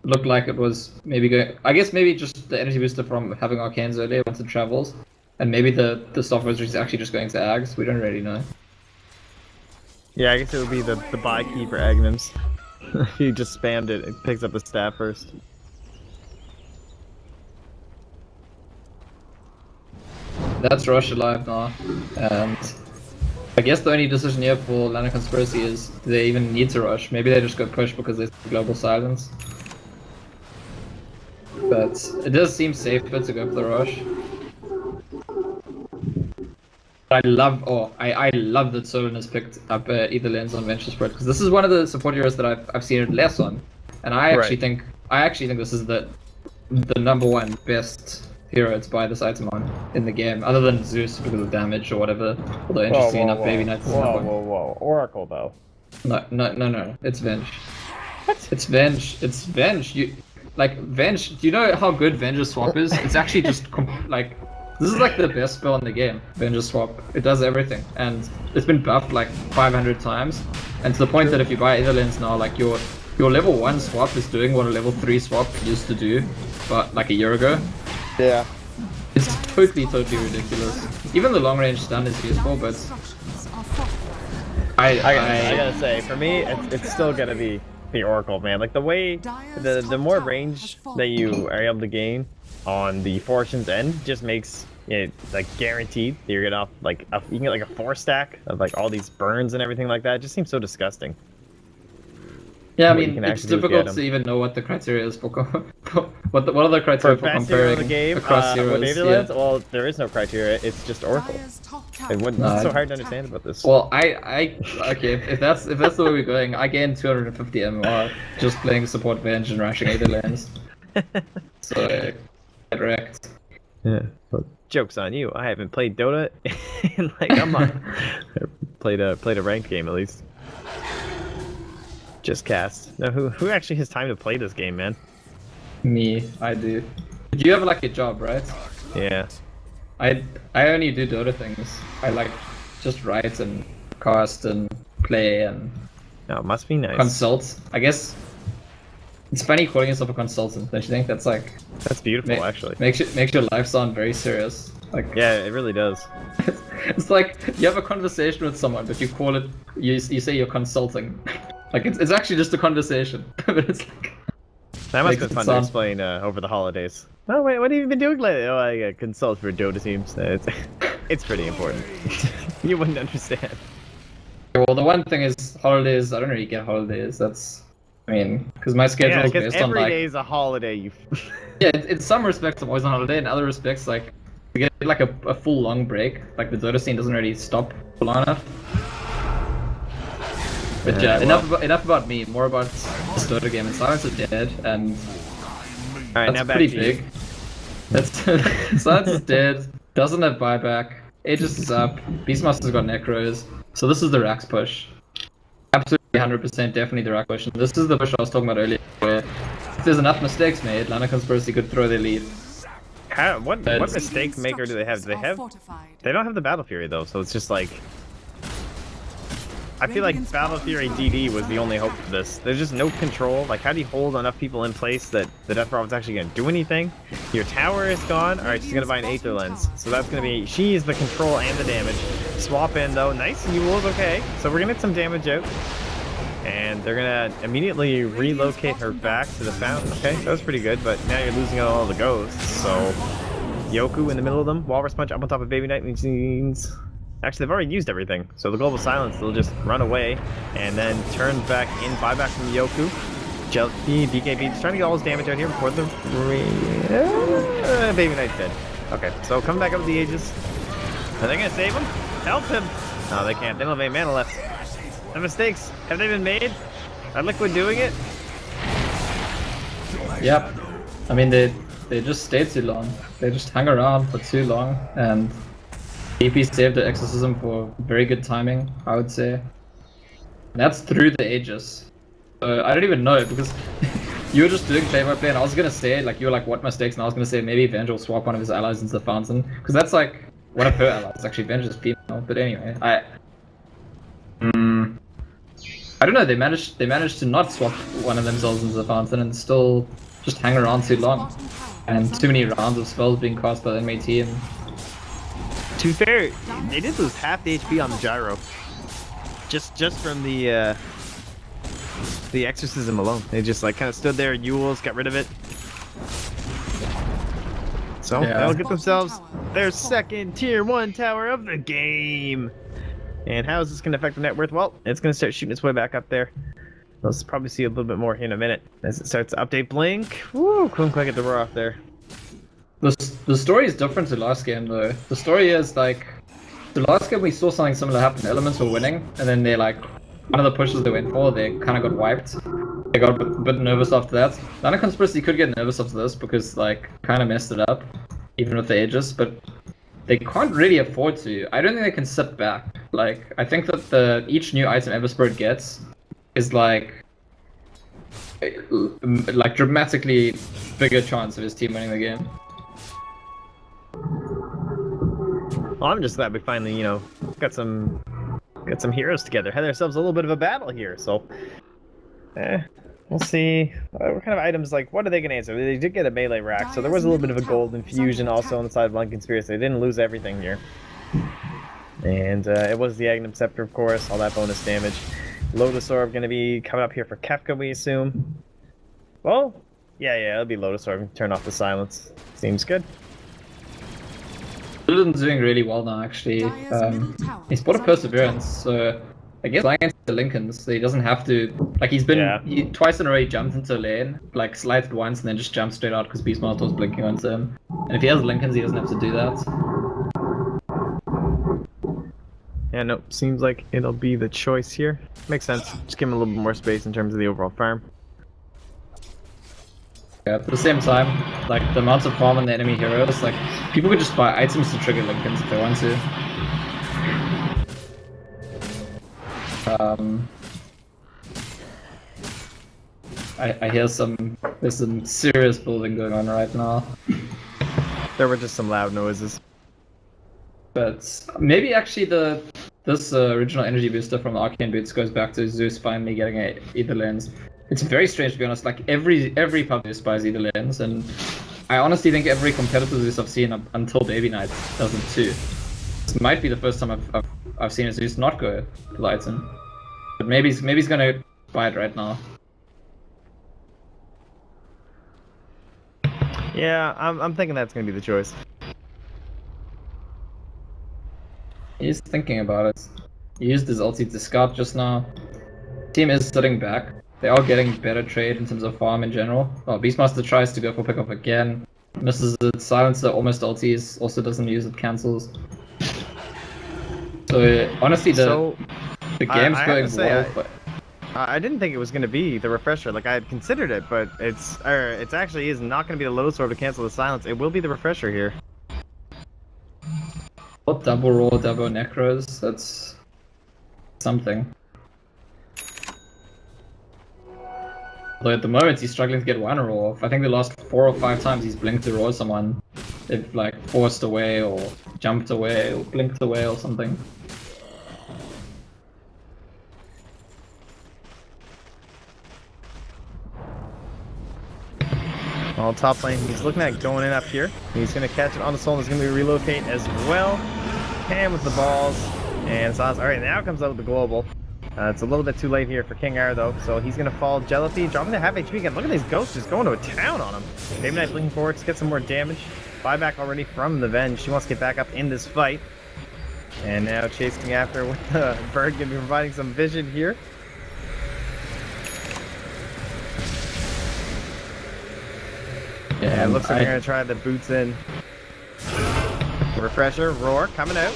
looked like it was maybe going. I guess maybe just the energy booster from having Arcanes earlier once it travels, and maybe the Staff of Wizardry is actually just going to Ags. We don't really know. Yeah, I guess it would be the buy key for Aghanim's. If you just spammed it, it picks up the staff first. That's Rush alive now, and I guess the only decision here for Lana Conspiracy is do they even need to rush? Maybe they just go push because there's Global Silence. But it does seem safer to go for the rush. I love that Solon has picked up either lens on Venture Spread because this is one of the support heroes that I've seen it less on, and I actually think this is the number one best hero to buy this item on in the game, other than Zeus because of damage or whatever. Although interesting enough, Baby Knight is number one. Whoa, Oracle though. No, it's Venge. What? It's Venge. It's Venge. Venge. Do you know how good Venge's swap is? It's actually just this is like the best spell in the game, Venge's swap. It does everything, and it's been buffed like 500 times, and to the point that if you buy Etherlens now, like your level 1 swap is doing what a level 3 swap used to do, but like a year ago. Yeah. It's totally ridiculous. Even the long range stun is useful, but I gotta say, for me, it's still gonna be the Oracle, man. Like the way, the more range that you are able to gain on the Fortune's End just makes it like guaranteed that you're gonna you can get like a 4-stack of like all these burns and everything like that. It just seems so disgusting. Yeah, I mean, it's difficult to even know what the criteria is for what are the criteria for comparing the game, across heroes. Yeah. Well, there is no criteria. It's just Oracle. What's so hard to understand about this? Well, okay, if that's the way we're going, I gain 250 MMR just playing support Venge and rushing Aetherlands. So get wrecked. Yeah. Well, joke's on you. I haven't played Dota in like a month. played a ranked game at least. Just cast. Now, who actually has time to play this game, man? Me, I do. You have like a job, right? Yeah. I only do Dota things. I like just write and cast and play and. No, it must be nice. Consult. I guess it's funny calling yourself a consultant. Don't you think that's like? That's beautiful, actually. Makes your life sound very serious. Like. Yeah, it really does. It's like you have a conversation with someone, but you call it. You say you're consulting. Like it's actually just a conversation, but it's like. That must have been fun to explain over the holidays. Oh wait, what have you been doing lately? Oh, I consult for Dota teams. It's pretty important. You wouldn't understand. Well, the one thing is holidays. I don't really get holidays. Because my schedule is based on like. Every day is a holiday. Yeah, in some respects I'm always on holiday. In other respects, like to get like a full long break, like the Dota scene doesn't really stop for long enough. But yeah, enough about me. More about this Dota game. And Silence is dead, and alright, that's pretty big. Silence is dead. Doesn't have buyback. Aegis is up. Beastmaster's got Necros. So this is the Rax push. Absolutely 100% definitely the Rax push. And this is the push I was talking about earlier, where if there's enough mistakes made, Lana Conspiracy could throw their lead. What mistake maker do they have? Do they have? They don't have the Battle Fury though, so it's just like. I feel like Battle Fury DD was the only hope for this. There's just no control. Like, how do you hold enough people in place that the Death Prophet's actually going to do anything? Your tower is gone. Alright, she's going to buy an Aether Lens. So that's going to be... She is the control and the damage. Swap in, though. Nice Yules, okay. So we're going to get some damage out. And they're going to immediately relocate her back to the fountain. Okay, that was pretty good, but now you're losing out all the ghosts. So, Yoku in the middle of them. Walrus Punch up on top of Baby Knight means... Actually, they've already used everything, so the Global Silence, they'll just run away, and then turn back in, buyback from Yoku. Jelly, BKB, just trying to get all his damage out here before the... Baby Knight's dead. Okay, so come back up with the Aegis. Are they gonna save him? Help him! No, they can't. They don't have any mana left. The mistakes, have they been made? Are Liquid doing it? Yep. I mean, they just stayed too long. They just hung around for too long, and... AP saved the Exorcism for very good timing, I would say. And that's through the Aegis. I don't even know, because you were just doing play-by-play, and I was gonna say, like, you were like, what mistakes? And I was gonna say, maybe Venge will swap one of his allies into the fountain. Because that's like, one of her allies. Actually, Venge is female, but anyway, I don't know, they managed to not swap one of themselves into the fountain and still just hang around too long. And too many rounds of spells being cast by the enemy team. To be fair, they did lose half the HP on the gyro. Just from the exorcism alone. They just like kind of stood there, Yules, got rid of it. So Yeah. they'll get themselves their second tier 1 tower of the game. And how is this going to affect the net worth? Well, it's going to start shooting its way back up there. We'll probably see a little bit more here in a minute as it starts to update Blink. Woo, couldn't quite get the roar off there. The story is different to last game though. The story is like, the last game we saw something similar happen. Elements were winning, and then they like, one of the pushes they went for, they kind of got wiped. They got a bit nervous after that. Lana Conspiracy could get nervous after this because like, kind of messed it up, even with the Aegis, but they can't really afford to. I don't think they can sit back. Like, I think that each new item Everspirit gets is like dramatically bigger chance of his team winning the game. Well, I'm just glad we finally, you know, got some heroes together. Had ourselves a little bit of a battle here, so we'll see. What kind of items, like, what are they going to answer? They did get a melee rack, so there was a little bit of a gold infusion also on the side of Blind Conspiracy. They didn't lose everything here. And it was the Agnum Scepter, of course, all that bonus damage. Lotus Orb going to be coming up here for Kefka, we assume. Well, yeah, it'll be Lotus Orb. Turn off the silence. Seems good. Liden's doing really well now, actually. He's bought a Perseverance, so I guess playing into the Lincolns, so he doesn't have to. Like, he's been twice in a row, he jumped into a lane, like slited once, and then just jumped straight out because Beastmaster was blinking onto him. And if he has Lincolns, he doesn't have to do that. Yeah, no, seems like it'll be the choice here. Makes sense. Just give him a little bit more space in terms of the overall farm. Yeah, at the same time, like, the amounts of farm on the enemy heroes, like, people could just buy items to trigger Lincolns if they want to. I hear there's some serious building going on right now. There were just some loud noises. But maybe actually this original energy booster from the Arcane Boots goes back to Zeus finally getting a Ether Lens. It's very strange, to be honest. Like, every pub Zeus buys Ether Lens, and I honestly think every competitor Zeus I've seen until Baby Knight does it too. This might be the first time I've seen a Zeus not go to the item. But maybe he's gonna buy it right now. Yeah, I'm thinking that's gonna be the choice. He's thinking about it. He used his ulti to scout just now. Team is sitting back. They are getting better trade in terms of farm in general. Well, Beastmaster tries to go for pickup again. Misses it. Silencer almost ulties. Also doesn't use it. Cancels. So honestly, the game's going well. But I didn't think it was going to be the refresher. Like, I had considered it, but it's actually is not going to be the Lotus Orb to cancel the silence. It will be the refresher here. Double roll, double necros. That's something. Though at the moment he's struggling to get one roll off. I think the last 4 or 5 times he's blinked to roll someone. They've like forced away or jumped away or blinked away or something. Well, top lane, he's looking at going in up here. He's going to catch it on the soul. There's going to be a relocate as well. Pam with the balls. And Sauce. Alright, now comes out with the global. It's a little bit too late here for King R though, so he's going to fall Jellyfy, dropping the half HP again. Look at these ghosts just going to a town on him. Baby Knight looking forward to get some more damage. Buyback already from the Venge. She wants to get back up in this fight. And now chasing after with the bird, going to be providing some vision here. Yeah, it looks like they're going to try the boots in. Refresher, roar, coming out.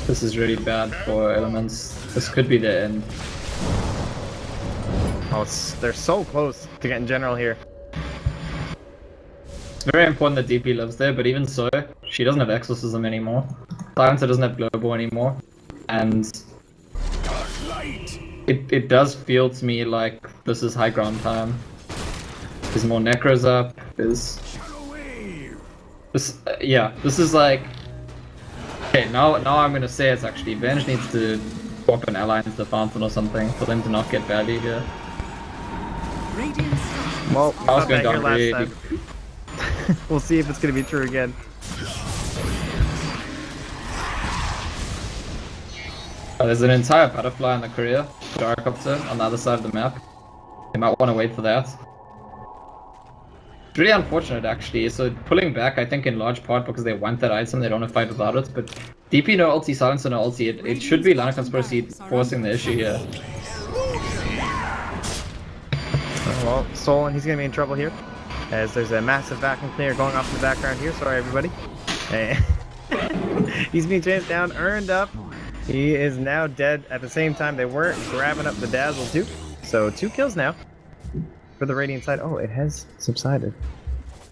This is really bad for Elements. This could be the end. Oh, they're so close to getting general here. It's very important that DP lives there, but even so, she doesn't have exorcism anymore. Silencer doesn't have global anymore. And it does feel to me like this is high ground time. There's more necros up. There's this is like. Okay, now I'm gonna say it's actually Venge needs to swap an ally into the fountain or something for them to not get value here. Well, I was going down last really. time. We'll see if it's gonna be true again. There's an entire butterfly in the career, gyrocopter on the other side of the map. You might want to wait for that. It's really unfortunate actually, so pulling back I think in large part because they want that item, they don't want to fight without it, but DP no ulti, Silencer no ulti, it should be Lana Conspiracy forcing the issue here. Well, Solon, he's gonna be in trouble here, as there's a massive vacuum cleaner going off in the background here, sorry everybody. He's being chased down, earned up, he is now dead. At the same time they were grabbing up the Dazzle too, so 2 kills now. For the Radiant side, oh, it has subsided.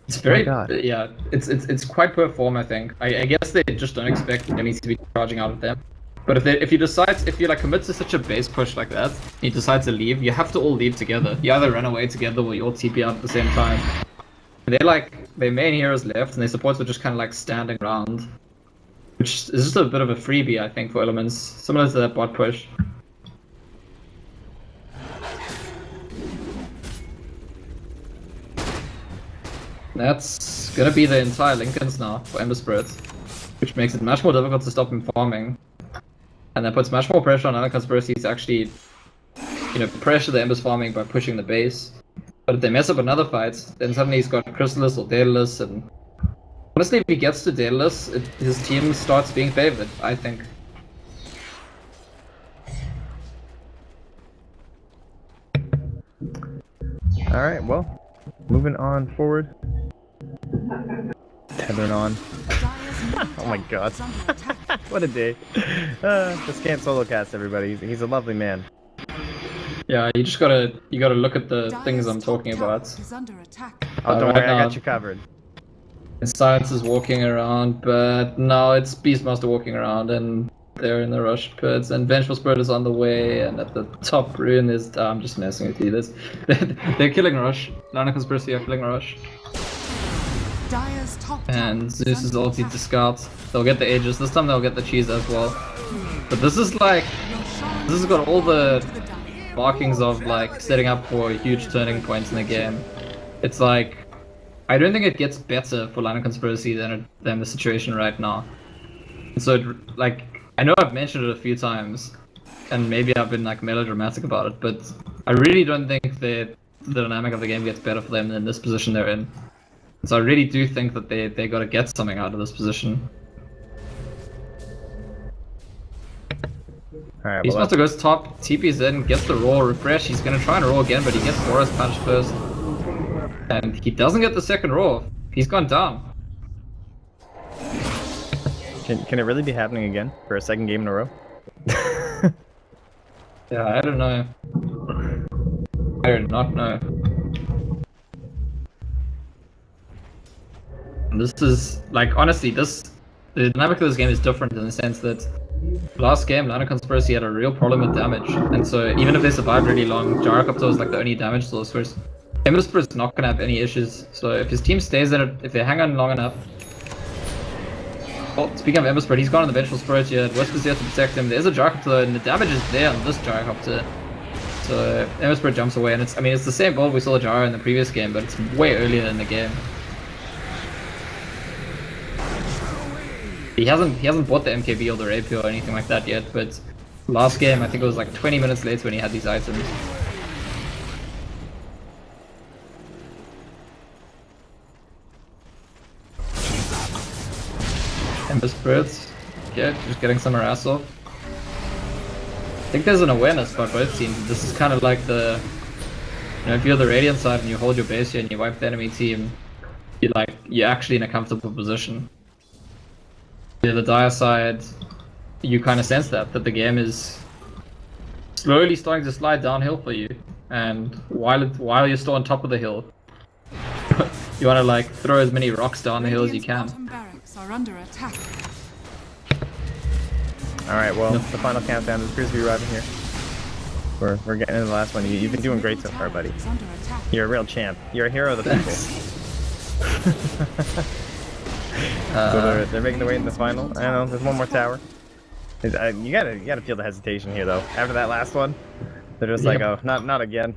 It's very, yeah, it's quite poor form, I think. I guess they just don't expect enemies to be charging out of them. But if you like commit to such a base push like that, you decide to leave, you have to all leave together. You either run away together or you all TP out at the same time. And they're like, their main heroes left and their supports are just kind of like standing around. Which is just a bit of a freebie, I think, for Elements. Similar to that bot push. That's gonna be the entire Lincolns now for Ember Spirit, which makes it much more difficult to stop him farming. And that puts much more pressure on Lana Conspiracy to actually, pressure the Ember's farming by pushing the base. But if they mess up another fight, then suddenly he's got Chrysalis or Daedalus, and honestly, if he gets to Daedalus, his team starts being favored, I think. Alright, well, moving on forward. Tethering on. Oh my god. What a day. This can't solo cast everybody. He's a lovely man. Yeah, you gotta look at the things I'm talking about. Oh, don't worry, now, I got you covered. Science is walking around, but no, it's Beastmaster walking around, and they're in the rush pits, and Vengeful Spirit is on the way, and at the top rune is... I'm just messing with you. They're killing Rush. Lana Conspiracy are killing Rush. And Zeus is ulti to scout. They'll get the Aegis. This time they'll get the cheese as well. But this is like... This has got all the markings of like setting up for huge turning points in the game. It's like... I don't think it gets better for Lana Conspiracy than the situation right now. And so, like, I know I've mentioned it a few times, and maybe I've been like melodramatic about it, but I really don't think that the dynamic of the game gets better for them in this position they're in. So I really do think that they got to get something out of this position. Alright, Beastmaster goes top, TP's in, gets the roar, refresh, he's gonna try and roar again, but he gets Boros punch first. And he doesn't get the second roar. He's gone down. Can it really be happening again for a second game in a row? Yeah, I don't know. I do not know. This is, like, honestly, the dynamic of this game is different in the sense that last game, Lana Conspiracy had a real problem with damage. And so even if they survived really long, Gyrocopter was like the only damage source. Whereas Ember Spirit's not gonna have any issues. So if his team stays in it, if they hang on long enough. Oh, speaking of Ember Spirit, he's gone on the Vengeful Spirit here. Wisper's there to protect him. There's a Gyrocopter, and the damage is there on this Gyrocopter. So Ember Spirit jumps away, and it's the same build we saw Gyro in the previous game, but it's way earlier in the game. He hasn't bought the MKB or the Rapier or anything like that yet, but last game I think it was like 20 minutes later when he had these items. Ember Spirits, okay, just getting some harass off. I think there's an awareness by both teams. This is kind of like the, if you're the Radiant side and you hold your base here and you wipe the enemy team, you're actually in a comfortable position. Yeah, the Dire side, you kind of sense that the game is slowly starting to slide downhill for you, and while you're still on top of the hill, you want to throw as many rocks down the hill as you can. Bottom barracks are under attack. All right, well, the final countdown appears to be arriving here. We're getting into the last one. You've been doing great so far, buddy. You're a real champ. You're a hero of the people. So they're making their way in the final. I don't know. There's one more tower. You gotta feel the hesitation here, though. After that last one, they're just like, oh, not again.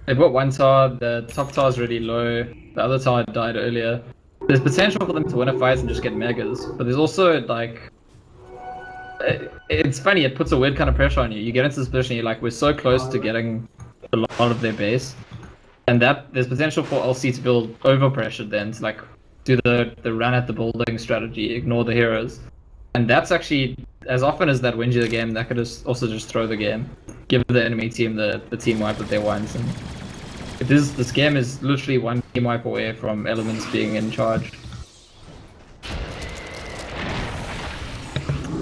They bought one tower. The top tower is really low. The other tower died earlier. There's potential for them to win a fight and just get megas, but there's also it's funny. It puts a weird kind of pressure on you. You get into this position. You're like, we're so close to getting a lot of their base, and that there's potential for LC to build over pressure then to do the run at the building strategy, ignore the heroes. And that's actually, as often as that wins you the game, that could also just throw the game. Give the enemy team the team wipe that they want. And this game is literally one team wipe away from Elements being in charge.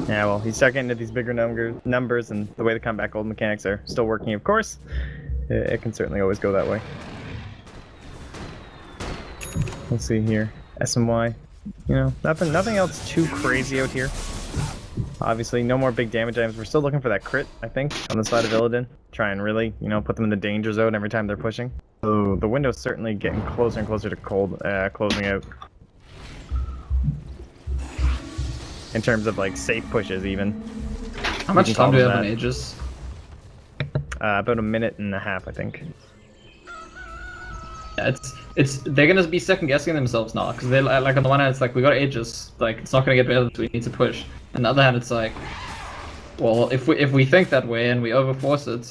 Yeah, well, he's stuck into these bigger numbers, and the way the comeback gold mechanics are still working, of course, it can certainly always go that way. Let's see here. SMY, nothing else too crazy out here. Obviously, no more big damage items. We're still looking for that crit, I think, on the side of Illidan. Try and really, put them in the danger zone every time they're pushing. So the window's certainly getting closer and closer to closing out. In terms of safe pushes, even. How much time do we have in Aegis? About a minute and a half, I think. Yeah, they're gonna be second guessing themselves now, because they're on the one hand it's we got Aegis, it's not gonna get better, so we need to push. On the other hand it's well, if we think that way and we overforce it,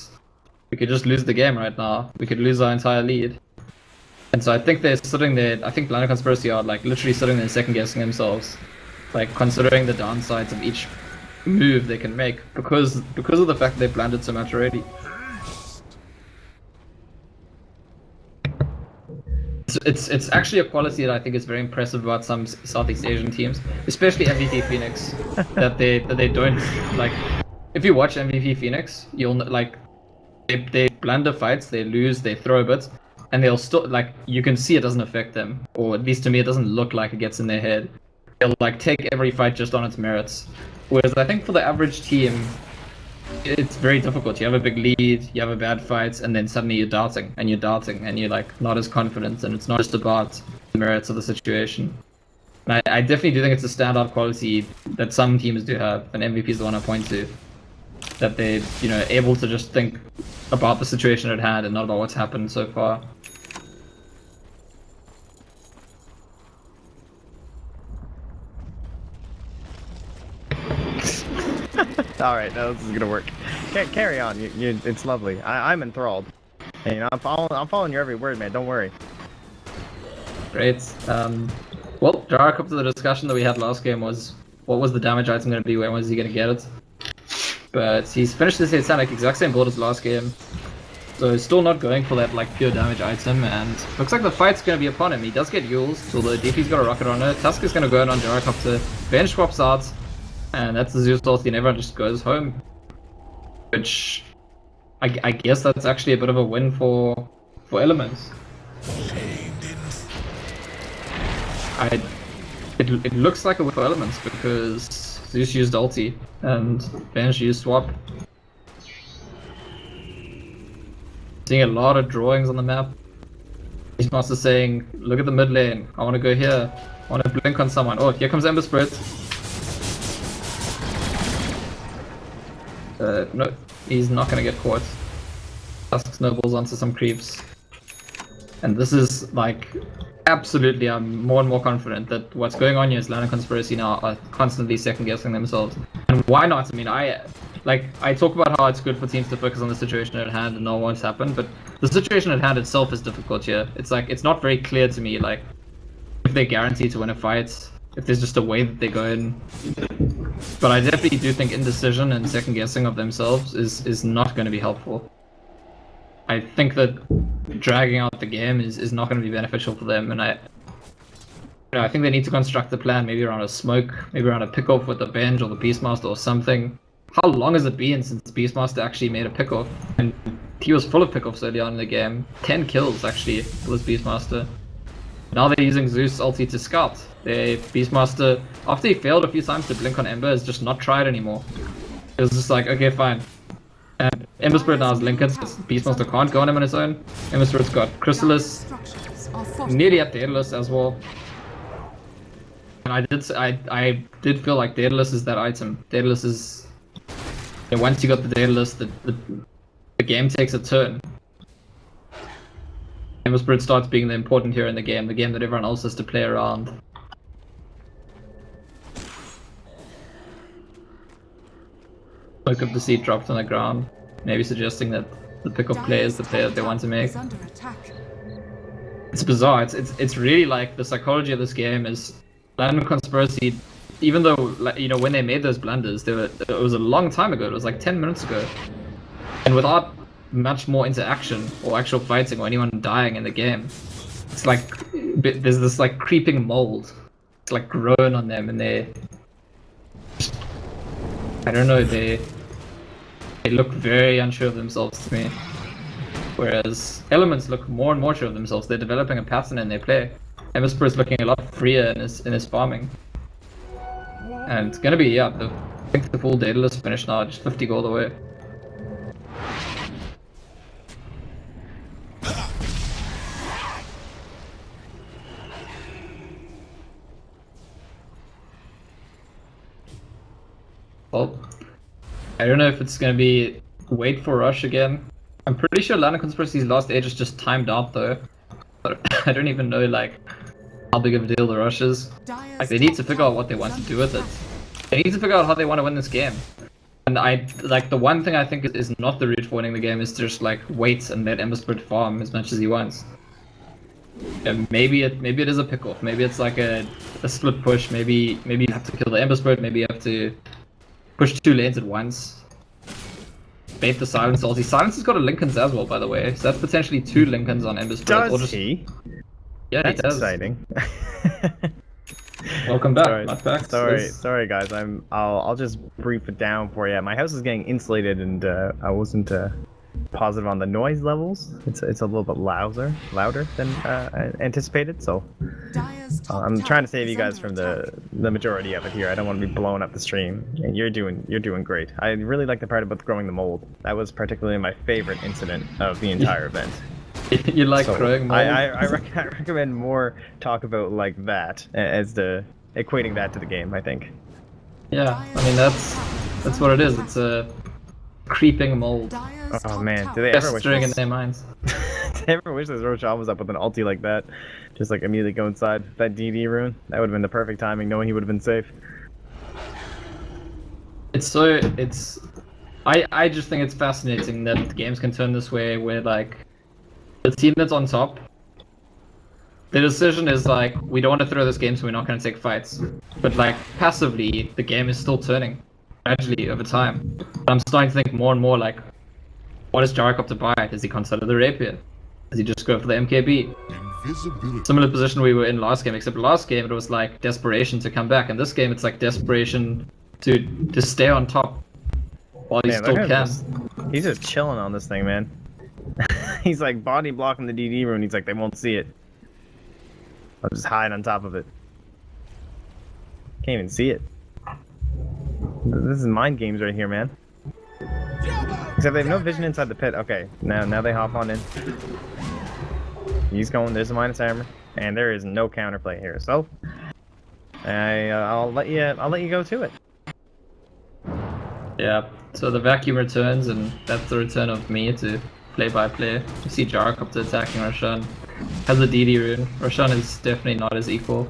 we could just lose the game right now. We could lose our entire lead. And so I think they're sitting there. I think Blind Conspiracy are literally sitting there second guessing themselves, considering the downsides of each move they can make because of the fact they've blundered so much already. It's actually a quality that I think is very impressive about some Southeast Asian teams, especially MVP Phoenix, that they don't If you watch MVP Phoenix, you'll they blunder fights, they lose, they throw a bit, and they'll still you can see it doesn't affect them, or at least to me it doesn't look like it gets in their head. They'll take every fight just on its merits. Whereas I think for the average team, it's very difficult. You have a big lead, you have a bad fight, and then suddenly you're doubting, and you're not as confident, and it's not just about the merits of the situation. And I definitely do think it's a standout quality that some teams do have, and MVP is the one I point to. That they're, able to just think about the situation at hand and not about what's happened so far. All right, now this is gonna work. Carry on. It's lovely. I'm enthralled. And I'm following your every word, man. Don't worry. Great. Well, Jarak, up to the discussion that we had last game was what was the damage item going to be? When was he going to get it? But he's finished this Satanic exact same build as last game. So he's still not going for that pure damage item, and looks like the fight's going to be upon him. He does get Yules, so the DP's got a rocket on it. Tusk is going to go in on Jarak up to Venge swaps out. And that's the Zeus ulti, and everyone just goes home. Which, I guess that's actually a bit of a win for Elements. It looks like a win for Elements because Zeus used ulti and Venge used swap. Seeing a lot of drawings on the map. Beastmaster saying, look at the mid lane. I want to go here. I want to blink on someone. Oh, here comes Ember Spirit. No, he's not going to get caught. Tusk snowballs onto some creeps. And this is like, absolutely, I'm more and more confident that what's going on here is Lana Conspiracy now are constantly second guessing themselves. And why not? I mean, I talk about how it's good for teams to focus on the situation at hand and know what's happened, but the situation at hand itself is difficult here. It's like, it's not very clear to me, like, if they're guaranteed to win a fight, if there's just a way that they go in. But I definitely do think indecision and second guessing of themselves is not going to be helpful. I think that dragging out the game is not going to be beneficial for them, and I think they need to construct the plan maybe around a smoke, maybe around a pick-off with the Venge or the Beastmaster or something. How long has it been since Beastmaster actually made a pick-off? And he was full of pick-offs early on in the game. 10 kills actually for this Beastmaster. Now they're using Zeus ulti to scout. Beastmaster, after he failed a few times to blink on Ember, has just not tried anymore. It was just like, okay, fine. And Ember Spirit now has Lincoln, so Beastmaster can't go on him on his own. Ember Spirit's got Chrysalis, nearly at Daedalus as well. And I did feel like Daedalus is that item. Daedalus is... And once you got the Daedalus, the game takes a turn. Ember Spirit starts being the important hero in the game that everyone else has to play around. Smoke of the seed dropped on the ground, maybe suggesting that the pick-up player is the player that they want to make. It's bizarre. It's really like the psychology of this game is Lana Conspiracy. Even though, you know, when they made those blunders, it was a long time ago. It was like 10 minutes ago, and without much more interaction or actual fighting or anyone dying in the game, it's like there's this like creeping mold. It's like growing on them, and I don't know, they look very unsure of themselves to me. Whereas Elements look more and more sure of themselves. They're developing a pattern in their play. Ember Spirit's looking a lot freer in his farming. And it's gonna be, yeah, I think the full Daedalus finish now, just 50 gold away. Well, I don't know if it's gonna be wait for rush again. I'm pretty sure Lana Conspiracy's last age is just timed out though. But I don't even know like how big of a deal the rush is. Like they need to figure out what they want to do with it. They need to figure out how they want to win this game. And the one thing I think is not the route for winning the game is to just like wait and let Ember Spirit farm as much as he wants. Yeah, maybe it is a pick-off. Maybe it's like a split push. Maybe you have to kill the Ember Spirit. Maybe you have to push 2 lanes at once. Bait the Silence ulti. Silence has got a Lincoln's as well, by the way. So that's potentially 2 Lincolns on Ember Spirit. Does he? Yeah, that's he does. Exciting. Welcome back. Sorry guys. I'll just brief it down for you. My house is getting insulated, and I wasn't positive on the noise levels. It's a little bit louder than anticipated. So I'm trying to save you guys from the majority of it here. I don't want to be blowing up the stream. And you're doing great. I really like the part about growing the mold. That was particularly my favorite incident of the entire event. You like growing mold? I recommend more talk about like that as equating that to the game, I think. Yeah, I mean that's what it is. It's a creeping mold. Oh man, do they ever wish in their minds? do they ever wish this Roshan was up with an ulti like that? Just like immediately go inside that DD rune? That would have been the perfect timing, knowing he would have been safe. I just think it's fascinating that games can turn this way where like the team that's on top, the decision is like, we don't want to throw this game so we're not going to take fights. But like passively, the game is still turning gradually over time. But I'm starting to think more and more like, what does Jarek up to buy? Does he consider the Rapier? Does he just go for the MKB? Invisibility. Similar position we were in last game, except last game it was like desperation to come back. And this game it's like desperation to stay on top while he still can. He's just chilling on this thing, man. He's like body blocking the DD rune. He's like, they won't see it. I'll just hide on top of it. Can't even see it. This is mind games right here, man. Except they have no vision inside the pit. Okay, now they hop on in. He's going. There's a minus armor, and there is no counterplay here. So, I'll let you go to it. Yeah. So the vacuum returns, and that's the return of me to play by play. You see Jark up to attacking Roshan. Has a DD rune. Roshan is definitely not his equal.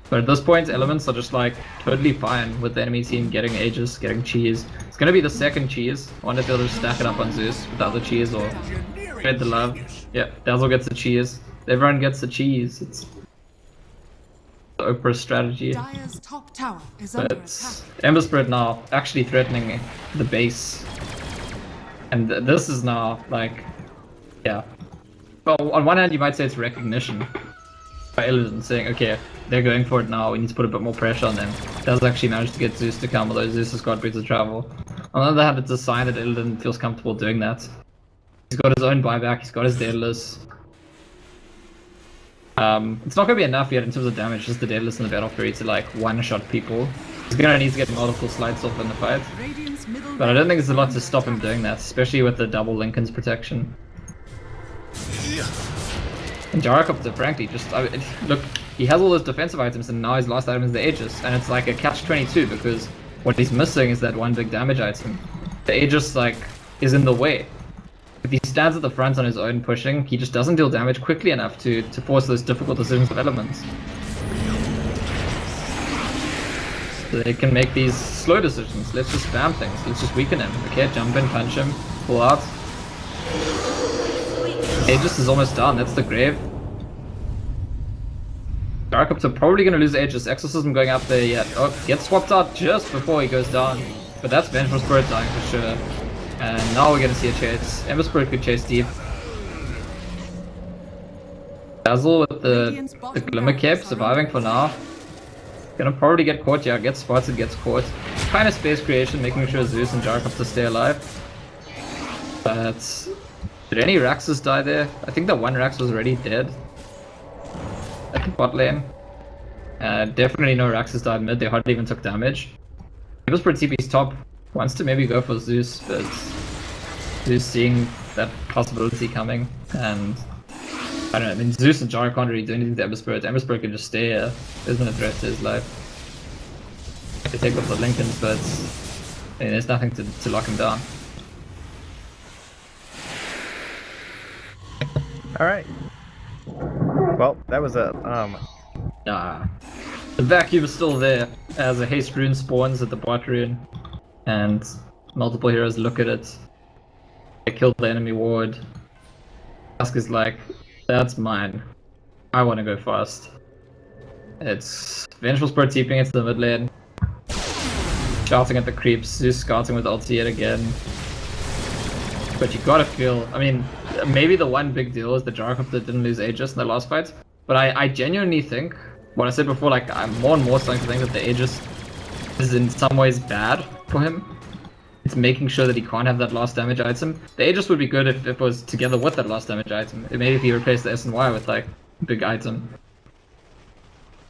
But at this point, elements are just like totally fine with the enemy team getting Aegis, getting cheese. It's gonna be the second cheese. I wonder if they'll just stack it up on Zeus with the other cheese or spread the love. Yeah, Dazzle gets the cheese. Everyone gets the cheese. It's the Oprah strategy. Dire's top tower is under But attack. Ember Spirit now actually threatening the base. And this is now like, yeah. Well, on one hand you might say it's recognition by Illidan saying, okay, they're going for it now, we need to put a bit more pressure on them. Does actually manage to get Zeus to come, although Zeus has got bits of travel. On the other hand, it's a sign that Illidan feels comfortable doing that. He's got his own buyback, he's got his Daedalus. It's not going to be enough yet in terms of damage, just the Daedalus and the Battle Fury to like one-shot people. He's going to need to get multiple slides off in the fight. Radiant's middle But I don't think there's a lot to stop him doing that, especially with the double Lincoln's protection. And Gyrocopter, frankly, just look, he has all those defensive items, and now his last item is the Aegis, and it's like a catch-22 because what he's missing is that one big damage item. The Aegis like is in the way. If he stands at the front on his own pushing, he just doesn't deal damage quickly enough to force those difficult decisions of elements. So they can make these slow decisions. Let's just spam things. Let's just weaken him. Okay, jump in, punch him, pull out. Aegis is almost down. That's the grave. Gyrocopter probably going to lose Aegis. Exorcism going up there yet. Oh, gets swapped out just before he goes down. But that's Vengeful Spirit dying for sure. And now we're going to see a chase. Ember Spirit could chase deep. Dazzle with the Glimmer Cape surviving for now. Gonna probably get caught, yeah, gets spotted, gets caught. Kind of space creation, making sure Zeus and Gyrocopter stay alive. But did any Raxus die there? I think that one Rax was already dead at the bot lane. Definitely no Raxus died mid, they hardly even took damage. It was pretty TP's top. Wants to maybe go for Zeus, but Zeus seeing that possibility coming, and I don't know, I mean Zeus and Jar can't really do anything to Ember Spirit. Ember Spirit can just stay here. There's no threat to his life. They take off the Lincolns, but I mean, there's nothing to lock him down. Alright. Well, that was a Nah. The vacuum is still there as a haste rune spawns at the bot rune. And multiple heroes look at it. They kill the enemy ward. Dusk is like, that's mine. I want to go fast. It's Vengeful Spirit TPing into the mid lane. Shouting at the creeps, Zeus scouting with ulti yet again. But you gotta feel, I mean, maybe the one big deal is the Gyrocopter didn't lose Aegis in the last fight. But I genuinely think, what I said before, like I'm more and more starting to think that the Aegis is in some ways bad for him. It's making sure that he can't have that last damage item. The Aegis would be good if it was together with that last damage item. Maybe if he replaced the S and Y with like a big item.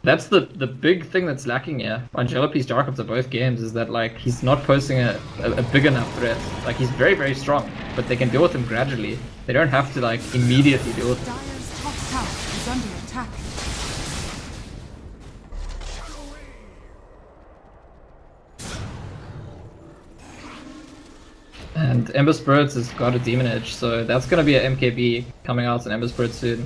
That's the big thing that's lacking here on Jellypiece Gyrocopter both games, is that like he's not posing a big enough threat. Like he's very, very strong, but they can deal with him gradually. They don't have to like immediately deal with him. Dire's top tower is under attack. And Ember Spirits has got a Demon Edge, so that's gonna be a MKB coming out in Ember Spirit soon.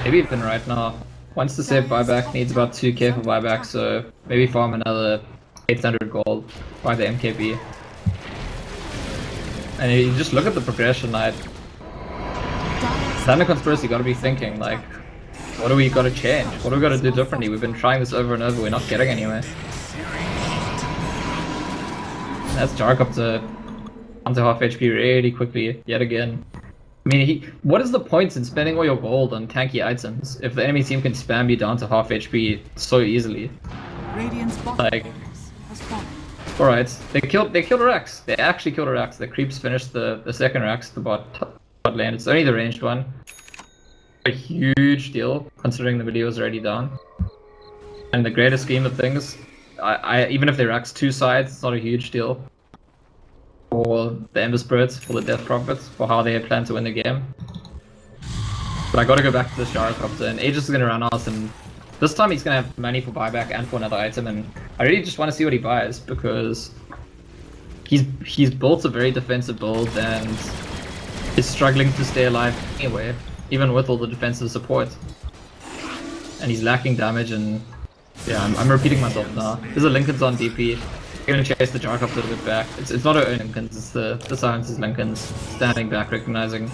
Maybe even right now. Wants to save buyback, needs about 2k for buyback, so maybe farm another 800 gold, buy the MKB. And you just look at the progression, Thunder Conspiracy gotta be thinking, like, what do we gotta change? What do we gotta do differently? We've been trying this over and over, we're not getting anywhere. That's Gyrocopter onto half HP really quickly, yet again. I mean, what is the point in spending all your gold on tanky items if the enemy team can spam you down to half HP so easily? Radiant's bottom Like, barracks has fallen. alright, they killed a Rax. They actually killed a Rax. The creeps finished the second Rax, the bot lane. It's only the ranged one. A huge deal, considering the melee was already down. And the greater scheme of things, even if they Rax two sides, it's not a huge deal. For the Ember Spirits, for the Death Prophets, for how they plan to win the game. So I gotta go back to the Gyrocopter, and Aegis is gonna run out, and this time he's gonna have money for buyback and for another item, and I really just want to see what he buys, because he's built a very defensive build, and is struggling to stay alive anyway, even with all the defensive support. And he's lacking damage, and yeah, I'm repeating myself now. There's a Linken's on DP. Gonna chase the Gyrocopter a little bit back. It's not our own Linken's, it's the Silence's Linken's standing back, recognizing.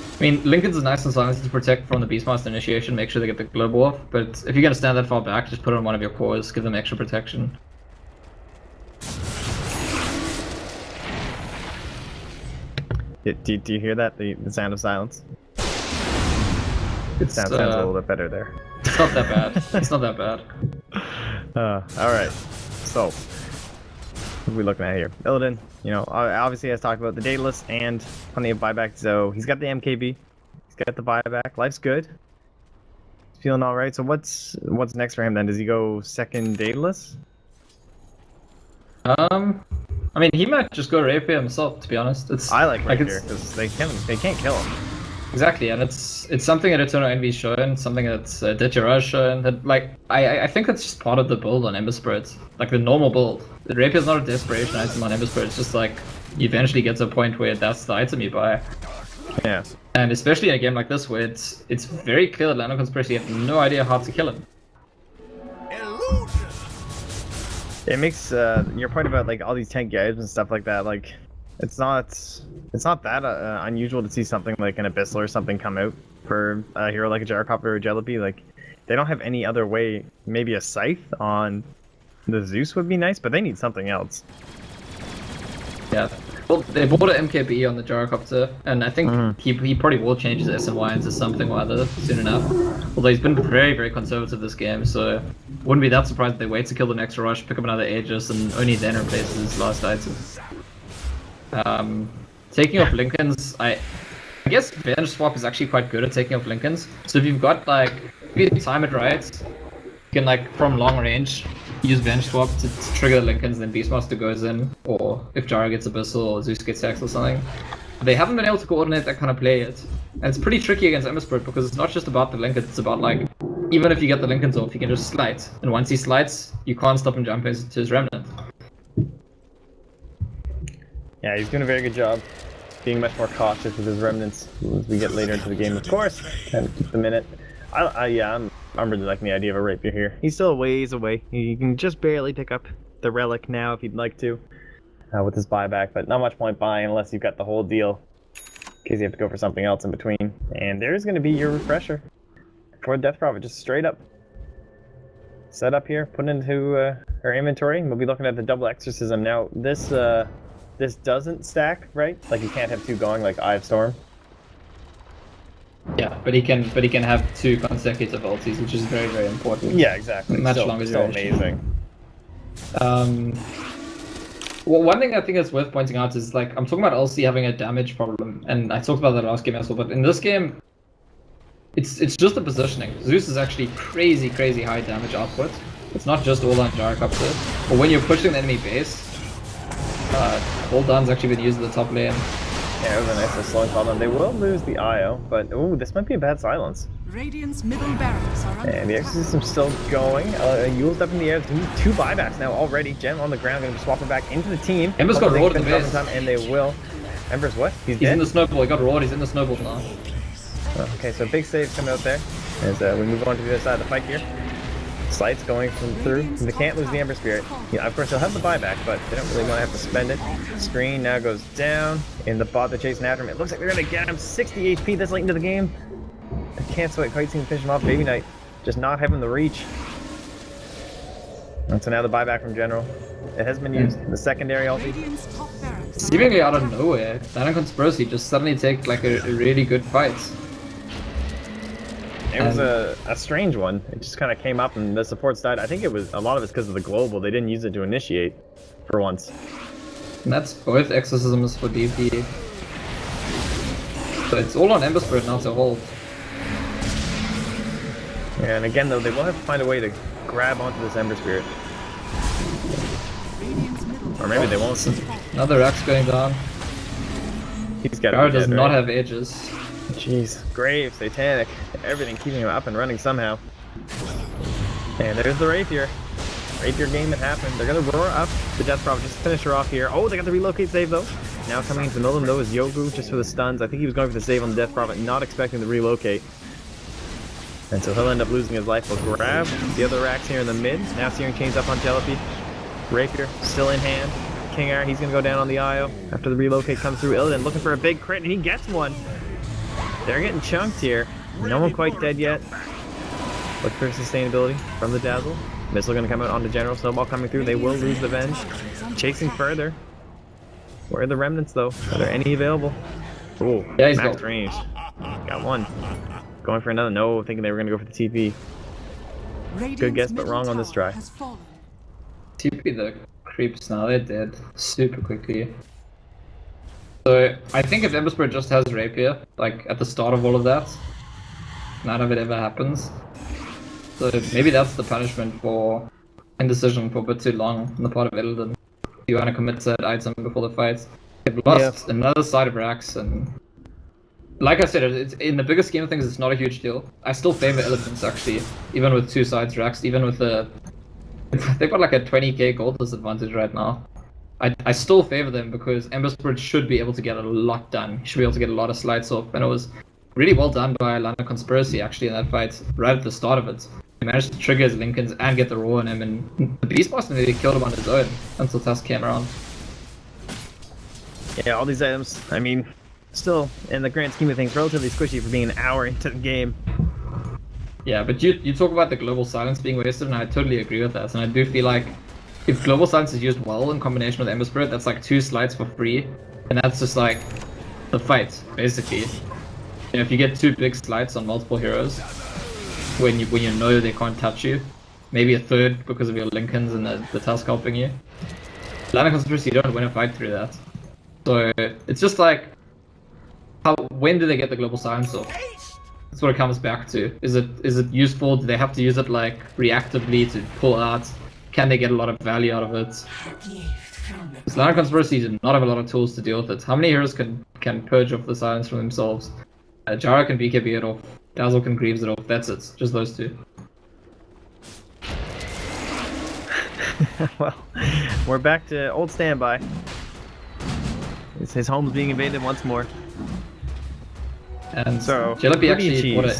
I mean, Linken's is nice and Silence to protect from the Beastmaster initiation, make sure they get the global off, but if you're gonna stand that far back, just put it on one of your cores, give them extra protection. Do you hear that? The sound of silence? It sounds a little bit better there. It's not that bad. It's not that bad. Alright. So, what are we looking at here? Illidan, you know, obviously has talked about the dataless and plenty of buyback, so he's got the MKB, he's got the buyback, life's good. He's feeling alright, so what's next for him then? Does he go second dataless? I mean, he might just go Rapier himself, to be honest. I like Rapier, because they can't kill him. Exactly, and it's something that Eternal Envy's shown, something that's Ditira's shown, that, like, I think that's just part of the build on Ember Spirits, like the normal build. The Rapier's not a desperation item on Ember Spirits, it's just like, you eventually get to a point where that's the item you buy. Yeah. And especially in a game like this, where it's very clear that Lano Conspiracy have no idea how to kill him. Illusion. It makes your point about like all these tank items and stuff like that, like it's not that unusual to see something like an Abyssal or something come out for a hero like a Gyrocopter or a Jellyby. Like they don't have any other way. Maybe a Scythe on the Zeus would be nice, but they need something else. Yeah. Well, they bought an MKB on the Gyrocopter, and I think he probably will change his SNY into something or other soon enough. Although he's been very, very conservative this game, so wouldn't be that surprised if they wait to kill the next rush, pick up another Aegis, and only then replace his last item. Taking off Linken's, I guess Vanish Swap is actually quite good at taking off Linken's. So if you've got like, if you time it right, you can like from long range use Vanish Swap to trigger the Linken's, then Beastmaster goes in, or if Jara gets Abyssal or Zeus gets Tax or something. They haven't been able to coordinate that kind of play yet. And it's pretty tricky against Ember Spirit because it's not just about the Linken's, it's about like, even if you get the Linken's off, you can just slide. And once he slides, you can't stop him jumping to his Remnant. Yeah, he's doing a very good job being much more cautious with his remnants as we get later into the game, of course. Kind of keep them in it. I'm really liking the idea of a Rapier here. He's still a ways away. You can just barely pick up the relic now if you'd like to with his buyback, but not much point buying unless you've got the whole deal in case you have to go for something else in between. And there's going to be your refresher for Death Prophet, just straight up. Set up here, put into our inventory, and we'll be looking at the double exorcism. Now, this doesn't stack, right? Like you can't have two going like Eye of Storm. Yeah, but he can have two consecutive ultis, which is very, very important. Yeah, exactly. Much still, longer still duration. amazing. Well, one thing I think that's worth pointing out is like I'm talking about LC having a damage problem, and I talked about that last game as well. But in this game, it's just the positioning. Zeus is actually crazy high damage output. It's not just all on Gyrocopter, but when you're pushing the enemy base, Boldan's actually been used in the top lane. Yeah, it was a nice little slowing call down. They will lose the IO, but ooh, this might be a bad silence. Radiant's middle barracks are under And the attack. exorcism's still going. Yule's up in the air. Two buybacks now already. Gem on the ground, going to swap her back into the team. Ember's got roared in the base. And they will. Ember's what? He's He's dead? in the snowball. He got roared. He's in the snowball now. Okay, so big save coming out there as we move on to the other side of the fight here. Slights going through. They can't lose the Ember Spirit. Yeah, of course they'll have the buyback, but they don't really want to have to spend it. Screen now goes down, and the bot they're chasing after him. It looks like they're gonna get him. 60 HP this late into the game. I can't quite seem to finish him off. Baby Knight just not having the reach. And so now the buyback from General. It has been used. The secondary ulti. Radiant's top barracks are Seemingly out of nowhere, Lano Conspiracy just suddenly take like a really good fight. It was a strange one. It just kind of came up and the supports died. I think it was a lot of it's because of the global. They didn't use it to initiate for once. And that's both exorcisms for DP. So it's all on Ember Spirit now to hold. And again, though, they will have to find a way to grab onto this Ember Spirit. Radiant's middle Or maybe they won't. Another Axe going down. He's got Gara to be does dead, not right? have edges. Jeez, grave, satanic, everything keeping him up and running somehow. And there's the rapier. Rapier game that happened. They're gonna roar up the Death Prophet, just finish her off here. Oh, they got the relocate save though. Now coming into the middle of them though is Yogu just for the stuns. I think he was going for the save on the Death Prophet, not expecting the relocate. And so he'll end up losing his life. We'll grab the other racks here in the mid. Now Searing Chains up on Jellypy. Rapier still in hand. King Air, he's gonna go down on the IO after the relocate comes through. Illidan looking for a big crit and he gets one. They're getting chunked here. No one quite dead yet. Look for sustainability from the Dazzle. Missile gonna come out onto General. Snowball coming through. They will lose the Venge. Chasing further. Where are the remnants though? Are there any available? Ooh, Yeah, he's max got range. Got one. Going for another. No, thinking they were gonna go for the TP. Good guess, but wrong on this try. TP the creeps now, they're dead super quickly. So I think if Ember Spirit just has Rapier, like at the start of all of that, none of it ever happens. So maybe that's the punishment for indecision for a bit too long on the part of Illidan. You want to commit to that item before the fight. They've lost another side of racks, and like I said, it's, in the bigger scheme of things, it's not a huge deal. I still favor Illidan's actually, even with two sides racks, even with the... They've got like a 20k gold disadvantage right now. I still favor them because Ember Spirit should be able to get a lot done. He should be able to get a lot of slides off, and it was really well done by Lana Conspiracy actually in that fight, right at the start of it. He managed to trigger his Lincolns and get the raw on him, and the Beastmaster nearly killed him on his own until Tusk came around. Yeah, all these items, I mean, still, in the grand scheme of things, relatively squishy for being an hour into the game. Yeah, but you talk about the global silence being wasted, and I totally agree with that. And I do feel like if global silence is used well in combination with Ember Spirit, that's like 2 slides for free, and that's just like the fight, basically. You know, if you get 2 big slides on multiple heroes, when you know they can't touch you, maybe a 3rd because of your Lincolns and the Tusk helping you. Lana Conspiracy, you don't win a fight through that. So it's just like, when do they get the global silence off? That's what it comes back to. Is it useful? Do they have to use it like reactively to pull out? Can they get a lot of value out of it? Lana Conspiracy do not have a lot of tools to deal with it. How many heroes can purge off the silence from themselves? Jara can BKB it off. Dazzle can Greaves it off. That's it. Just those 2. Well, we're back to old standby. His home's being invaded once more. And so, Jellypy actually bought an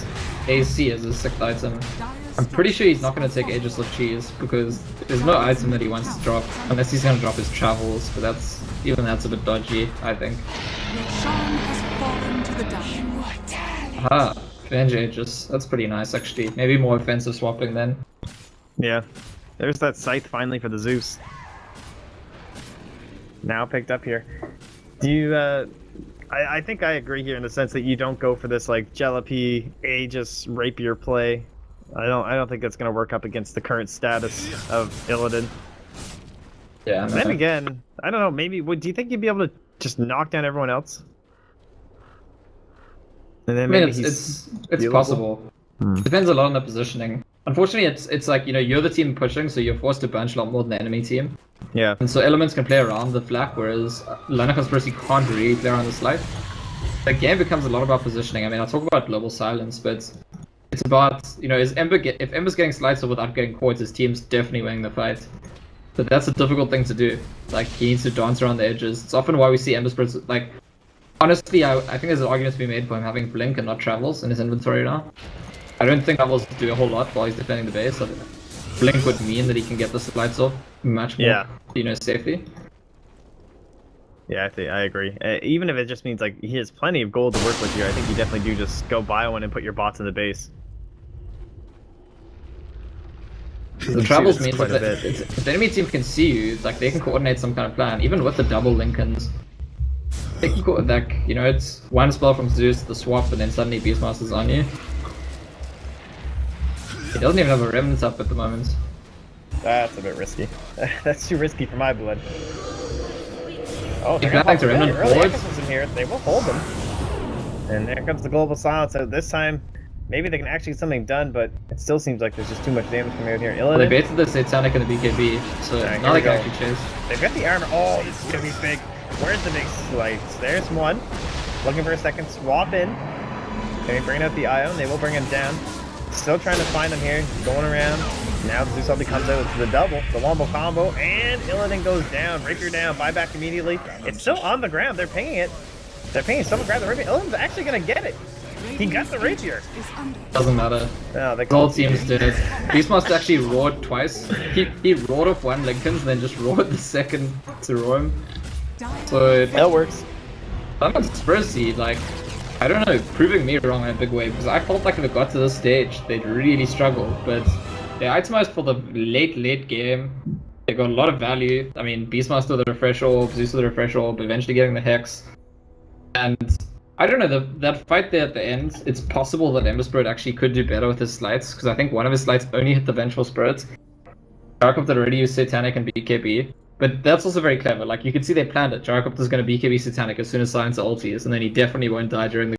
AC as his 6th item. I'm pretty sure he's not going to take Aegis of Cheese because there's no item that he wants to drop unless he's going to drop his travels, but that's a bit dodgy, I think. Sean has fallen to the dust. Aha, Venge Aegis. That's pretty nice actually. Maybe more offensive swapping then. Yeah, there's that scythe finally for the Zeus. Now picked up here. Do you, I think I agree here in the sense that you don't go for this like Jellypy Aegis Rapier play. I don't think that's gonna work up against the current status of Illidan. Yeah. Then again, I don't know. Maybe do you think you'd be able to just knock down everyone else? And then I mean, maybe it's possible. Depends a lot on the positioning. Unfortunately, it's like, you know, you're the team pushing, so you're forced to bunch a lot more than the enemy team. Yeah. And so elements can play around the flak, whereas Lana Conspiracy can't really play around the slide. The game becomes a lot about positioning. I mean, I'll talk about global silence, but it's about, you know, if Ember's getting slides without getting caught, his team's definitely winning the fight. But that's a difficult thing to do. Like, he needs to dance around the edges. It's often why we see Ember Spirits, like, honestly, I think there's an argument to be made for him having Blink and not Travels in his inventory now. I don't think Travels do a whole lot while he's defending the base. So Blink would mean that he can get the slides off much more, you know, safely. Yeah, I agree. Even if it just means like he has plenty of gold to work with here, I think you definitely do just go buy one and put your bots in the base. The Travels means that if the enemy team can see you, it's like they can coordinate some kind of plan, even with the double Lincolns. They can like, you know, it's one spell from Zeus, the swap, and then suddenly Beastmaster's on you. He doesn't even have a Remnant up at the moment. That's a bit risky. That's too risky for my blood. Oh, they're planning to Remnant forward. In here. They will hold them. And there comes the global silence. So this time, maybe they can actually get something done, but it still seems like there's just too much damage coming out here. Well, they baited the Satanic and the BKB, so now they can actually chase. They've got the armor. Oh, this is gonna be big. Where's the big slice? There's one. Looking for a second swap in. Okay, bringing out the Ion. They will bring him down. Still trying to find him here. Going around. Now Zeus Ulti comes out with the double, the wombo combo, and Illidan goes down. Rapier down. Buyback immediately. It's still on the ground. They're pinging it. They're pinging. Someone grab the Rapier. Illidan's actually going to get it. He got the Rapier. Is under. Doesn't matter. Oh, they The whole called team's dead. Beastmaster actually roared twice. He roared off one Linken's and then just roared the second to roar him. So That works. I'm conspiracy, like, I don't know, proving me wrong in a big way, because I felt like if it got to this stage, they'd really struggle, but they itemized for the late game. They got a lot of value. I mean, Beastmaster with the refresh orb, Zeus with the refresh orb, eventually getting the Hex. And I don't know, that fight there at the end, it's possible that Ember Spirit actually could do better with his slides, because I think one of his slides only hit the Vengeful Spirit. Jakob had already used Satanic and BKB. But that's also very clever. Like, you can see they planned it. Jarkopter's going to BKB Satanic as soon as Science ulti is, and then he definitely won't die during the